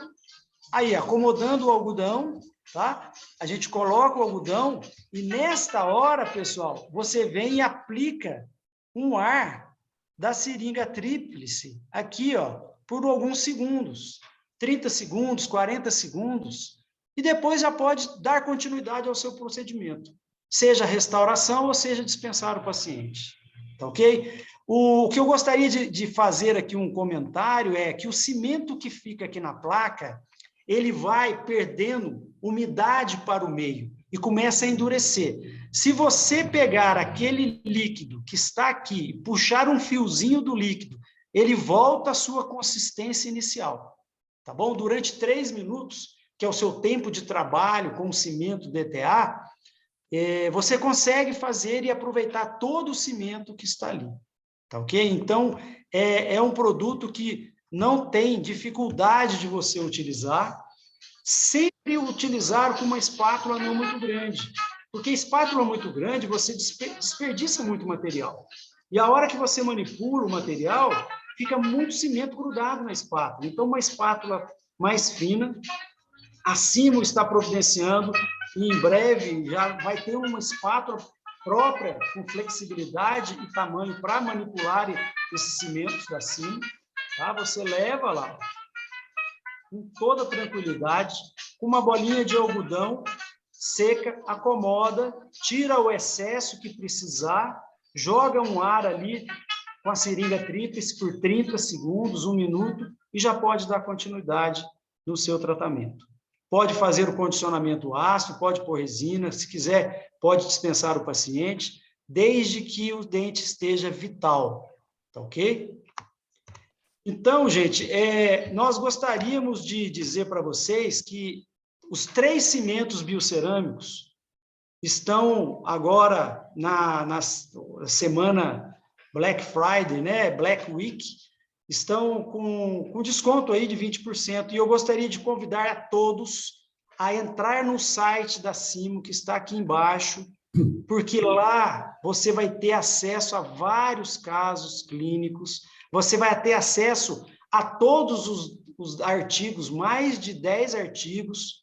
aí, acomodando o algodão, tá? A gente coloca o algodão e nesta hora, pessoal, você vem e aplica um ar da seringa tríplice aqui, ó, por alguns segundos, 30 segundos, 40 segundos, e depois já pode dar continuidade ao seu procedimento, seja restauração ou seja dispensar o paciente, tá ok? O que eu gostaria de fazer aqui um comentário é que o cimento que fica aqui na placa, ele vai perdendo umidade para o meio e começa a endurecer. Se você pegar aquele líquido que está aqui e puxar um fiozinho do líquido, ele volta à sua consistência inicial, tá bom? Durante 3 minutos, que é o seu tempo de trabalho com o cimento DTA, você consegue fazer e aproveitar todo o cimento que está ali, tá ok? Então, é um produto que não tem dificuldade de você utilizar, sempre utilizar com uma espátula não muito grande, porque espátula muito grande, você desperdiça muito material. E a hora que você manipula o material, fica muito cimento grudado na espátula. Então, uma espátula mais fina, a Simo está providenciando, e em breve já vai ter uma espátula própria, com flexibilidade e tamanho para manipular esses cimentos da Simo. Tá? Você leva lá, com toda tranquilidade, com uma bolinha de algodão seca, acomoda, tira o excesso que precisar, joga um ar ali com a seringa tríplice por 30 segundos, 1 minuto, e já pode dar continuidade no seu tratamento. Pode fazer o condicionamento ácido, pode pôr resina, se quiser, pode dispensar o paciente, desde que o dente esteja vital, tá ok? Então, gente, nós gostaríamos de dizer para vocês que os 3 cimentos biocerâmicos estão agora na semana Black Friday, né? Black Week, estão com desconto aí de 20%. E eu gostaria de convidar a todos a entrar no site da Simo, que está aqui embaixo, porque lá você vai ter acesso a vários casos clínicos, você vai ter acesso a todos os artigos, mais de 10 artigos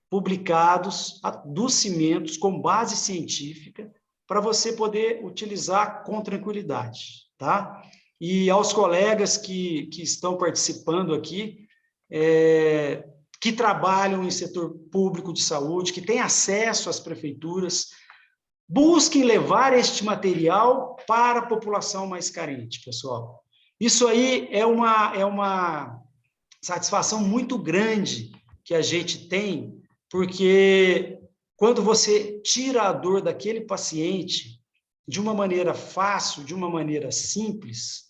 publicados dos cimentos com base científica, para você poder utilizar com tranquilidade, tá? E aos colegas que estão participando aqui, que trabalham em setor público de saúde, que têm acesso às prefeituras, busquem levar este material para a população mais carente, pessoal. Isso aí é uma satisfação muito grande que a gente tem, porque quando você tira a dor daquele paciente de uma maneira fácil, de uma maneira simples,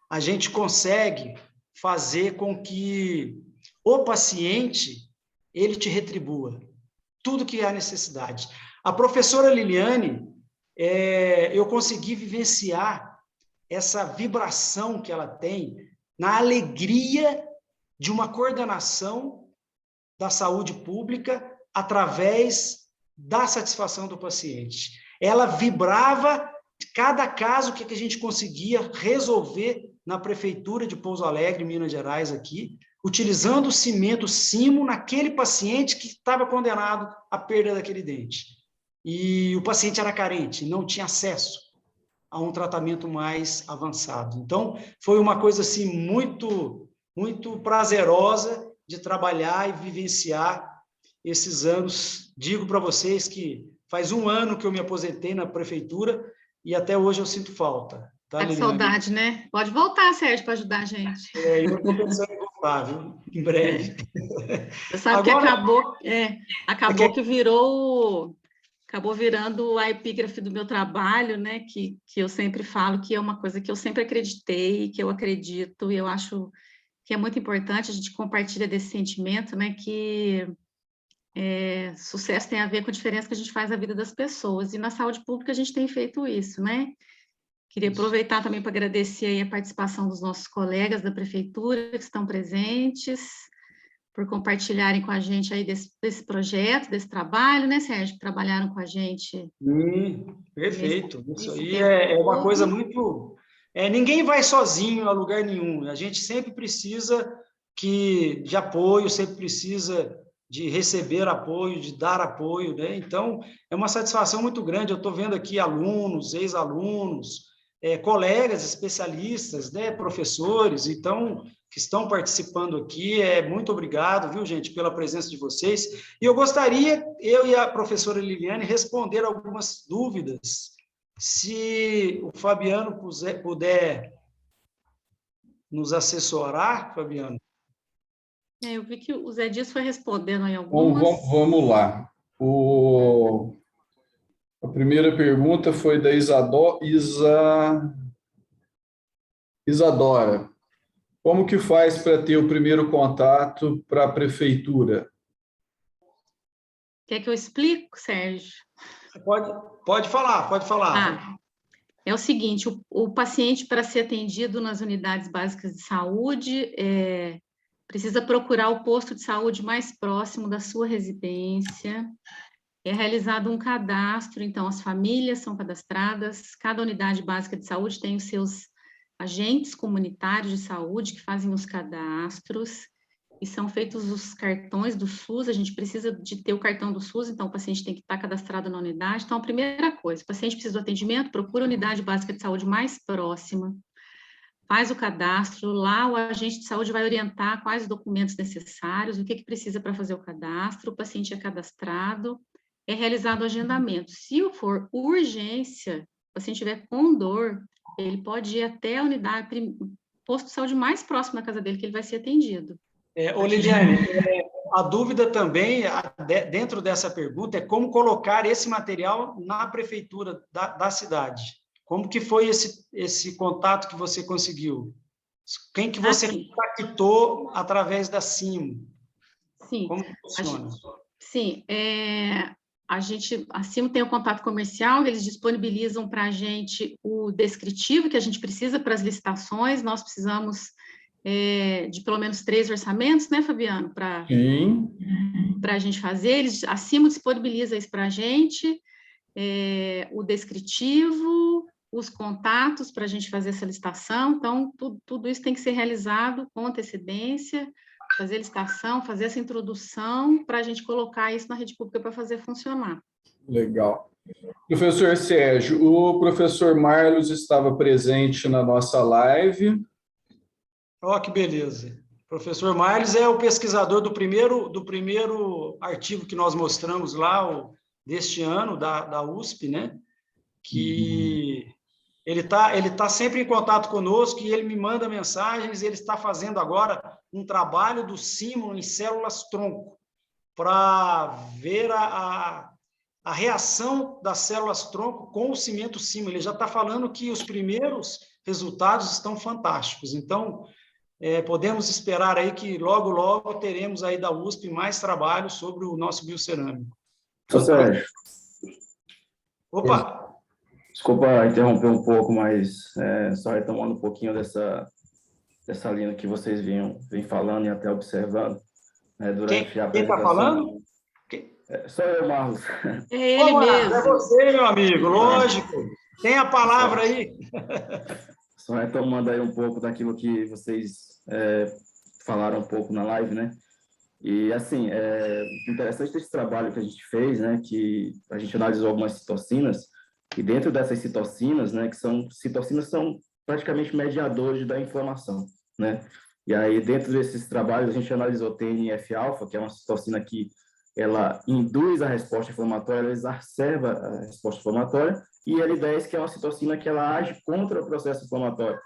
a gente consegue fazer com que o paciente, ele te retribua tudo que há necessidade. A professora Liliane, eu consegui vivenciar essa vibração que ela tem na alegria de uma coordenação da saúde pública através da satisfação do paciente. Ela vibrava cada caso que a gente conseguia resolver na prefeitura de Pouso Alegre, Minas Gerais, aqui, utilizando o cimento Simo naquele paciente que estava condenado à perda daquele dente. E o paciente era carente, não tinha acesso a um tratamento mais avançado. Então, foi uma coisa assim muito, muito prazerosa de trabalhar e vivenciar esses anos. Digo para vocês que faz 1 ano que eu me aposentei na prefeitura e até hoje eu sinto falta. Tá com saudade, né? Pode voltar, Sérgio, para ajudar a gente. Eu estou pensando em voltar, viu? Em breve. Você sabe que acabou que acabou virando a epígrafe do meu trabalho, né? Que eu sempre falo que é uma coisa que eu sempre acreditei, que eu acredito, e eu acho que é muito importante, a gente compartilha desse sentimento, né? Que sucesso tem a ver com a diferença que a gente faz na vida das pessoas, e na saúde pública a gente tem feito isso, né? Queria aproveitar também para agradecer aí a participação dos nossos colegas da prefeitura que estão presentes, por compartilharem com a gente aí desse projeto, desse trabalho, né, Sérgio? Que trabalharam com a gente. Perfeito. Isso aí é uma coisa muito... ninguém vai sozinho a lugar nenhum. A gente sempre precisa de apoio, sempre precisa de receber apoio, de dar apoio, né? Então, é uma satisfação muito grande. Eu estou vendo aqui alunos, ex-alunos, colegas especialistas, né, professores, então, que estão participando aqui. Muito obrigado, viu, gente, pela presença de vocês. E eu gostaria, eu e a professora Liliane, responder algumas dúvidas. Se o Fabiano puder nos assessorar, Fabiano. Eu vi que o Zé Dias foi respondendo em algumas. Bom, vamos lá. A primeira pergunta foi da Isadora. Como que faz para ter o primeiro contato para a prefeitura? Quer que eu explique, Sérgio? Pode falar. É o seguinte, o paciente, para ser atendido nas unidades básicas de saúde, precisa procurar o posto de saúde mais próximo da sua residência. É realizado um cadastro, então as famílias são cadastradas, cada unidade básica de saúde tem os seus agentes comunitários de saúde que fazem os cadastros, e são feitos os cartões do SUS. A gente precisa de ter o cartão do SUS, então o paciente tem que estar cadastrado na unidade. Então, a primeira coisa, o paciente precisa do atendimento, procura a unidade básica de saúde mais próxima, faz o cadastro, lá o agente de saúde vai orientar quais os documentos necessários, o que precisa para fazer o cadastro, o paciente é cadastrado, é realizado o agendamento. Se for urgência, o paciente estiver com dor, ele pode ir até a unidade, posto de saúde mais próximo da casa dele, que ele vai ser atendido. Liliane, a dúvida também, dentro dessa pergunta, é como colocar esse material na prefeitura da cidade. Como que foi esse contato que você conseguiu? Quem que você contactou através da Simo? Sim. Como funciona? Sim, a Simo tem o contato comercial, eles disponibilizam para a gente o descritivo que a gente precisa para as licitações. Nós precisamos de pelo menos 3 orçamentos, né, Fabiano? Para a gente fazer. A Simo disponibiliza isso para a gente, o descritivo, os contatos para a gente fazer essa licitação. Então, tudo isso tem que ser realizado com antecedência, fazer a licitação, fazer essa introdução para a gente colocar isso na rede pública para fazer funcionar. Legal. Professor Sérgio, o professor Marlos estava presente na nossa live. Que beleza. O professor Marlos é o pesquisador do primeiro artigo que nós mostramos lá, deste ano, da USP, né? Que ele tá sempre em contato conosco e ele me manda mensagens. Ele está fazendo agora um trabalho do Simo em células-tronco para ver a reação das células-tronco com o cimento Simo. Ele já está falando que os primeiros resultados estão fantásticos. Então, podemos esperar aí que logo, logo teremos aí da USP mais trabalho sobre o nosso biocerâmico. Sérgio, Opa! desculpa interromper um pouco, mas só retomando um pouquinho dessa linha que vocês vêm falando e até observando durante a apresentação. Quem está falando? Sou eu, Marlos. É ele mesmo. É você, meu amigo, lógico. Tem a palavra aí. Só retomando aí um pouco daquilo que vocês falaram um pouco na live, né? E, assim, interessante esse trabalho que a gente fez, né? Que a gente analisou algumas citocinas, e dentro dessas citocinas, né? Citocinas são praticamente mediadores da inflamação, né? E aí, dentro desses trabalhos, a gente analisou TNF-alfa, que é uma citocina que ela induz a resposta inflamatória, ela exacerba a resposta inflamatória, e IL-10, que é uma citocina que ela age contra o processo inflamatório,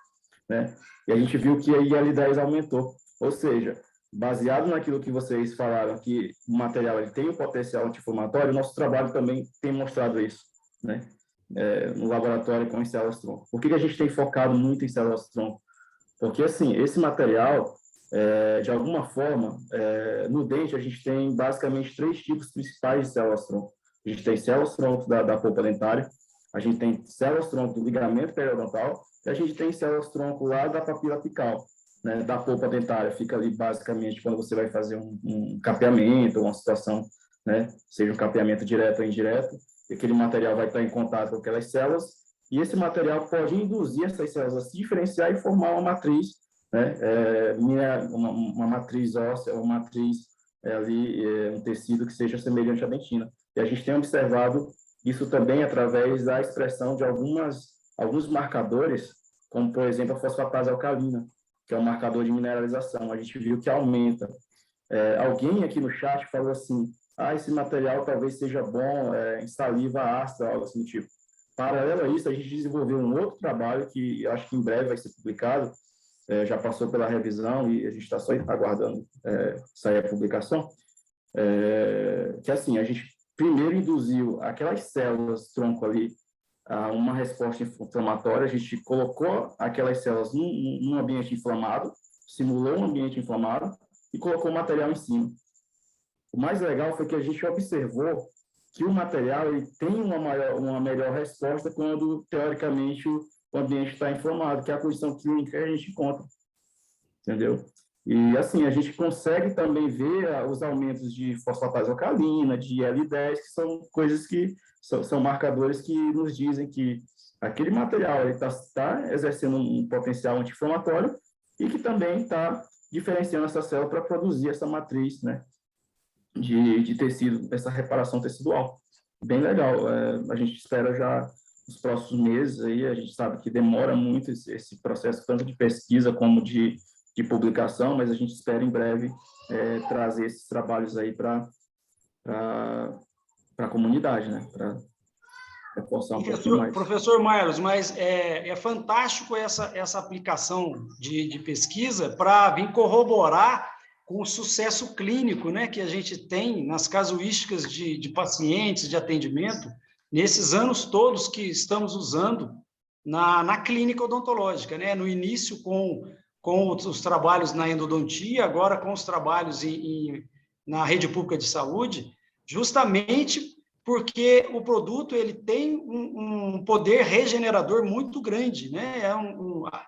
né? E a gente viu que a IL-10 aumentou, ou seja, baseado naquilo que vocês falaram, que o material ele tem o potencial anti-inflamatório, o nosso trabalho também tem mostrado isso, né? No laboratório com as células-tronco. Por que a gente tem focado muito em células-tronco? Porque, assim, esse material, de alguma forma, no dente, a gente tem basicamente 3 tipos principais de células-tronco. A gente tem células-tronco da polpa dentária, a gente tem células-tronco do ligamento periodontal e a gente tem células-tronco lá da papila apical, né, da polpa dentária. Fica ali, basicamente, quando você vai fazer um capeamento, uma situação, né, seja um capeamento direto ou indireto, e aquele material vai estar em contato com aquelas células, e esse material pode induzir essas células a se diferenciar e formar uma matriz, né, uma matriz óssea, uma matriz ali, um tecido que seja semelhante à dentina. E a gente tem observado isso também através da expressão de alguns marcadores, como, por exemplo, a fosfatase alcalina, que é um marcador de mineralização. A gente viu que aumenta. Alguém aqui no chat falou assim, esse material talvez seja bom em saliva ácida, algo assim do tipo. Paralelo a isso, a gente desenvolveu um outro trabalho que eu acho que em breve vai ser publicado, já passou pela revisão e a gente está só aguardando sair a publicação, que assim, a gente primeiro induziu aquelas células tronco ali a uma resposta inflamatória, a gente colocou aquelas células num ambiente inflamado, simulou um ambiente inflamado e colocou o material em cima. O mais legal foi que a gente observou que o material ele tem uma melhor resposta quando, teoricamente, o ambiente está inflamado, que é a condição clínica que a gente encontra, entendeu? E, assim, a gente consegue também ver os aumentos de fosfatase alcalina, de IL-10, que são coisas que são marcadores que nos dizem que aquele material está exercendo um potencial anti-inflamatório e que também está diferenciando essa célula para produzir essa matriz, né, de tecido, essa reparação tecidual. Bem legal. A gente espera já nos próximos meses, aí, a gente sabe que demora muito esse processo, tanto de pesquisa como de publicação, mas a gente espera em breve trazer esses trabalhos aí para a comunidade, né? Para reforçar um pouquinho mais. Professor Marlos, mas é fantástico essa aplicação de pesquisa para vir corroborar com o sucesso clínico, né, que a gente tem nas casuísticas de pacientes, de atendimento, nesses anos todos que estamos usando na clínica odontológica, né? No início com os trabalhos na endodontia, agora com os trabalhos na rede pública de saúde, justamente porque o produto ele tem um poder regenerador muito grande, né?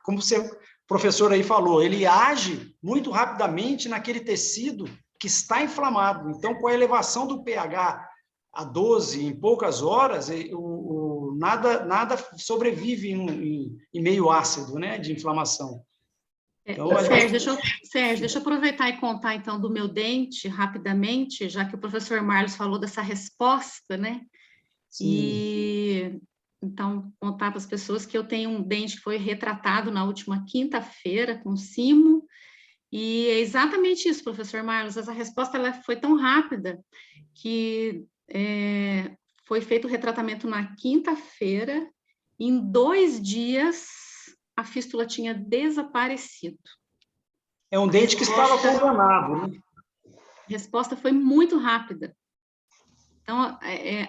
Como o professor aí falou, ele age muito rapidamente naquele tecido que está inflamado. Então, com a elevação do pH a 12 em poucas horas, nada sobrevive em meio ácido, né, de inflamação. Então, Sérgio, deixa eu aproveitar e contar, então, do meu dente, rapidamente, já que o professor Marlos falou dessa resposta, né? Sim. E, então, contar para as pessoas que eu tenho um dente que foi retratado na última quinta-feira com simo, e é exatamente isso, professor Marlos, essa resposta ela foi tão rápida que foi feito o retratamento na quinta-feira, em 2 dias, a fístula tinha desaparecido. É um dente que estava condenado, né? A resposta foi muito rápida. Então, a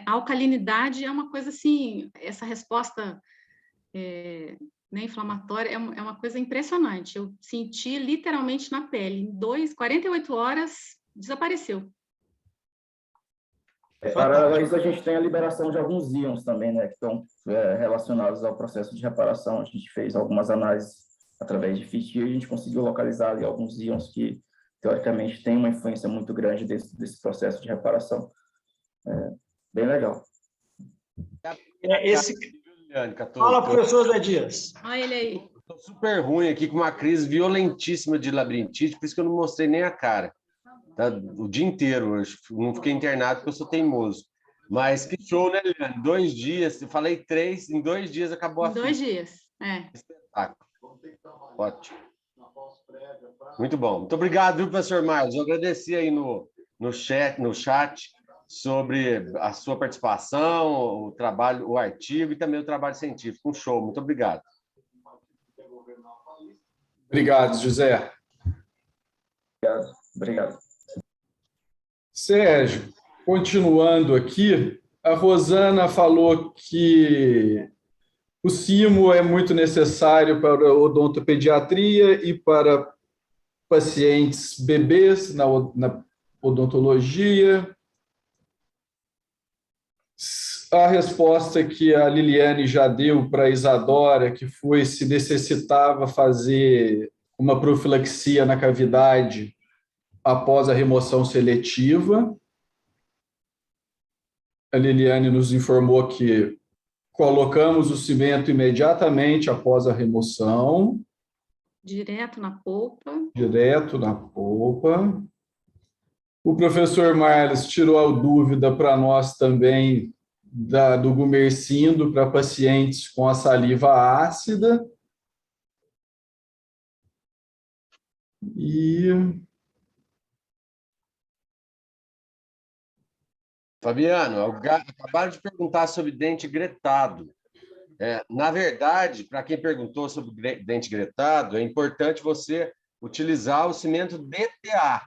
alcalinidade é uma coisa assim, essa resposta né, inflamatória, é uma coisa impressionante. Eu senti literalmente na pele. Em 48 horas, desapareceu. Paralelo a isso, a gente tem a liberação de alguns íons também, né, que estão relacionados ao processo de reparação. A gente fez algumas análises através de FIT e a gente conseguiu localizar ali alguns íons que, teoricamente, têm uma influência muito grande desse processo de reparação. Bem legal. Fala, professor Zé Dias. Olha ele aí. Estou super ruim aqui, com uma crise violentíssima de labirintite, por isso que eu não mostrei nem a cara. Tá? O dia inteiro, eu não fiquei internado porque eu sou teimoso. Mas que show, né, Liliane? 2 dias, eu falei 3, em 2 dias acabou a Em 2 fita. dias, Espetáculo. Ótimo. Muito bom. Muito obrigado, viu, professor Marlos? Eu agradeci aí no chat sobre a sua participação, o trabalho, o artigo e também o trabalho científico. Um show. Muito obrigado. Obrigado, José. Obrigado. Sérgio, continuando aqui, a Rosana falou que o CIMO é muito necessário para a odontopediatria e para pacientes bebês na odontologia. A resposta que a Liliane já deu para a Isadora, que foi se necessitava fazer uma profilaxia na cavidade após a remoção seletiva. A Liliane nos informou que colocamos o cimento imediatamente após a remoção. direto na polpa. Direto na polpa. O professor Marlos tirou a dúvida para nós também do Gumercindo para pacientes com a saliva ácida. E... Fabiano, acabaram de perguntar sobre dente gretado. Na verdade, para quem perguntou sobre dente gretado, é importante você utilizar o cimento DTA.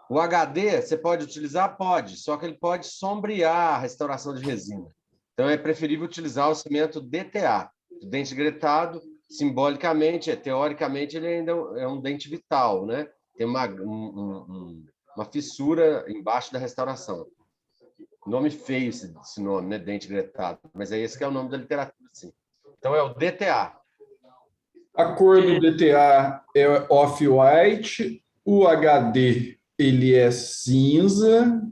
O HD, você pode utilizar? Pode, só que ele pode sombrear a restauração de resina. Então, é preferível utilizar o cimento DTA. O dente gretado, simbolicamente, teoricamente, ele ainda é um dente vital, né? Tem uma fissura embaixo da restauração. Nome feio esse nome, né? Dente gretado. Mas é esse que é o nome da literatura, sim. Então, é o DTA. A cor do DTA é off-white, o HD ele é cinza,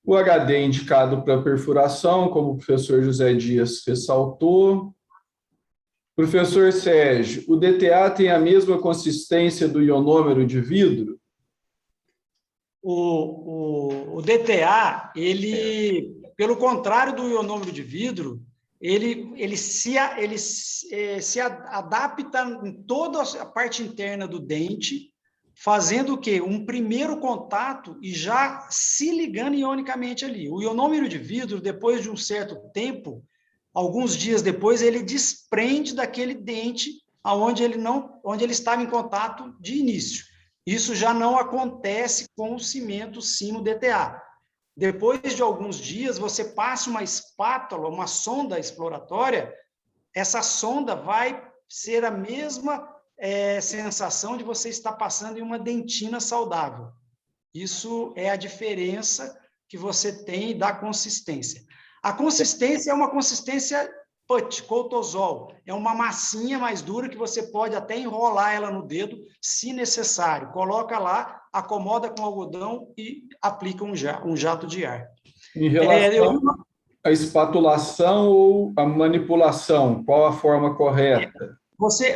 o HD é indicado para perfuração, como o professor José Dias ressaltou. Professor Sérgio, o DTA tem a mesma consistência do ionômero de vidro? O DTA, ele, pelo contrário do ionômero de vidro, ele se adapta em toda a parte interna do dente, fazendo o quê? Um primeiro contato e já se ligando ionicamente ali. O ionômero de vidro, depois de um certo tempo, alguns dias depois, ele desprende daquele dente onde ele estava em contato de início. Isso já não acontece com o cimento CIMO DTA. Depois de alguns dias, você passa uma espátula, uma sonda exploratória, essa sonda vai ser a mesma sensação de você estar passando em uma dentina saudável. Isso é a diferença que você tem da consistência. A consistência é uma consistência coltosol, é uma massinha mais dura que você pode até enrolar ela no dedo, se necessário. Coloca lá, acomoda com algodão e aplica um jato de ar. Em relação à espatulação ou à manipulação, qual a forma correta?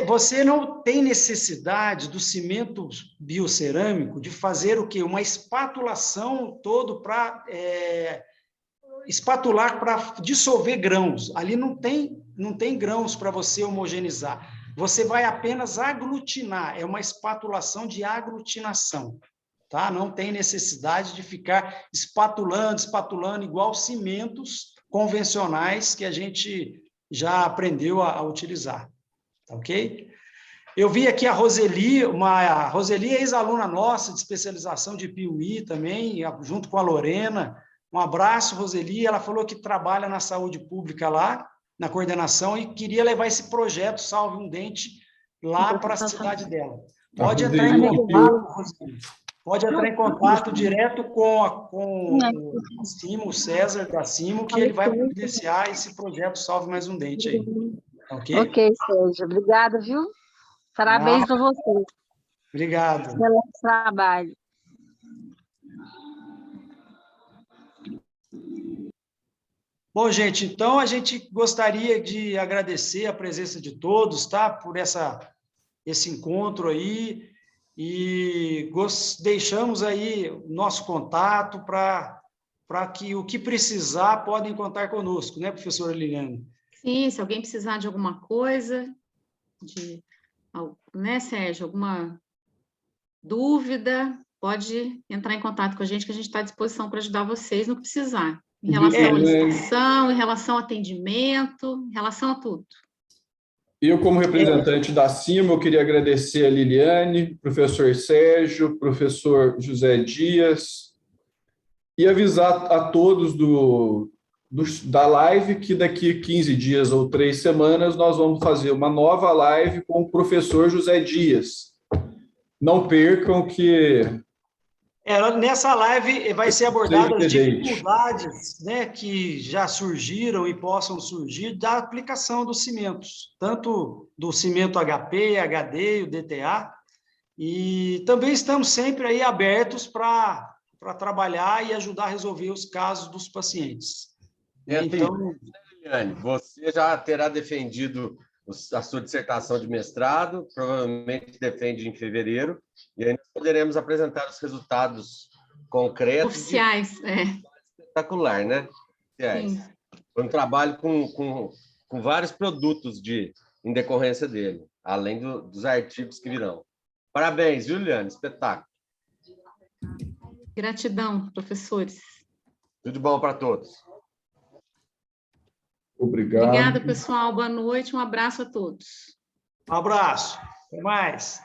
Você não tem necessidade do cimento biocerâmico de fazer o quê? Uma espatulação todo para espatular para dissolver grãos. Ali não tem grãos para você homogeneizar. Você vai apenas aglutinar. É uma espatulação de aglutinação. Tá? Não tem necessidade de ficar espatulando igual cimentos convencionais que a gente já aprendeu a utilizar. Tá, ok? Eu vi aqui a Roseli é ex-aluna nossa de especialização de Piuí também, junto com a Lorena. Um abraço, Roseli. Ela falou que trabalha na saúde pública lá, na coordenação e queria levar esse projeto Salve um Dente lá para a cidade dela. Pode entrar em contato, Rosine. Pode entrar em contato direto com o Cimo, o César da Cimo, que ele vai providenciar esse projeto Salve Mais um Dente aí. Ok? Ok, Sérgio. Obrigada, viu? Parabéns para você. Obrigado. Excelente trabalho. Bom, gente, então a gente gostaria de agradecer a presença de todos, tá? Por esse encontro aí. E deixamos aí o nosso contato para que o que precisar podem contar conosco, né, professora Liliane? Sim, se alguém precisar de alguma coisa, né, Sérgio, alguma dúvida, pode entrar em contato com a gente está à disposição para ajudar vocês no que precisar, em relação à licitação, em relação ao atendimento, em relação a tudo. Eu, como representante da CIMA, eu queria agradecer a Liliane, professor Sérgio, professor José Dias, e avisar a todos da live que daqui 15 dias ou 3 semanas nós vamos fazer uma nova live com o professor José Dias. Não percam que... Nessa live vai ser abordado as dificuldades, né, que já surgiram e possam surgir da aplicação dos cimentos, tanto do cimento HP, HD e o DTA, e também estamos sempre aí abertos para trabalhar e ajudar a resolver os casos dos pacientes. Então, Liliane, você já terá defendido a sua dissertação de mestrado, provavelmente defende em fevereiro, e aí nós poderemos apresentar os resultados concretos. Oficiais, Espetacular, né? Sim. Foi um trabalho com vários produtos em decorrência dele, além dos artigos que virão. Parabéns, Juliane, espetáculo. Gratidão, professores. Tudo de bom para todos. Obrigado. Obrigada, pessoal. Boa noite. Um abraço a todos. Um abraço. Até mais.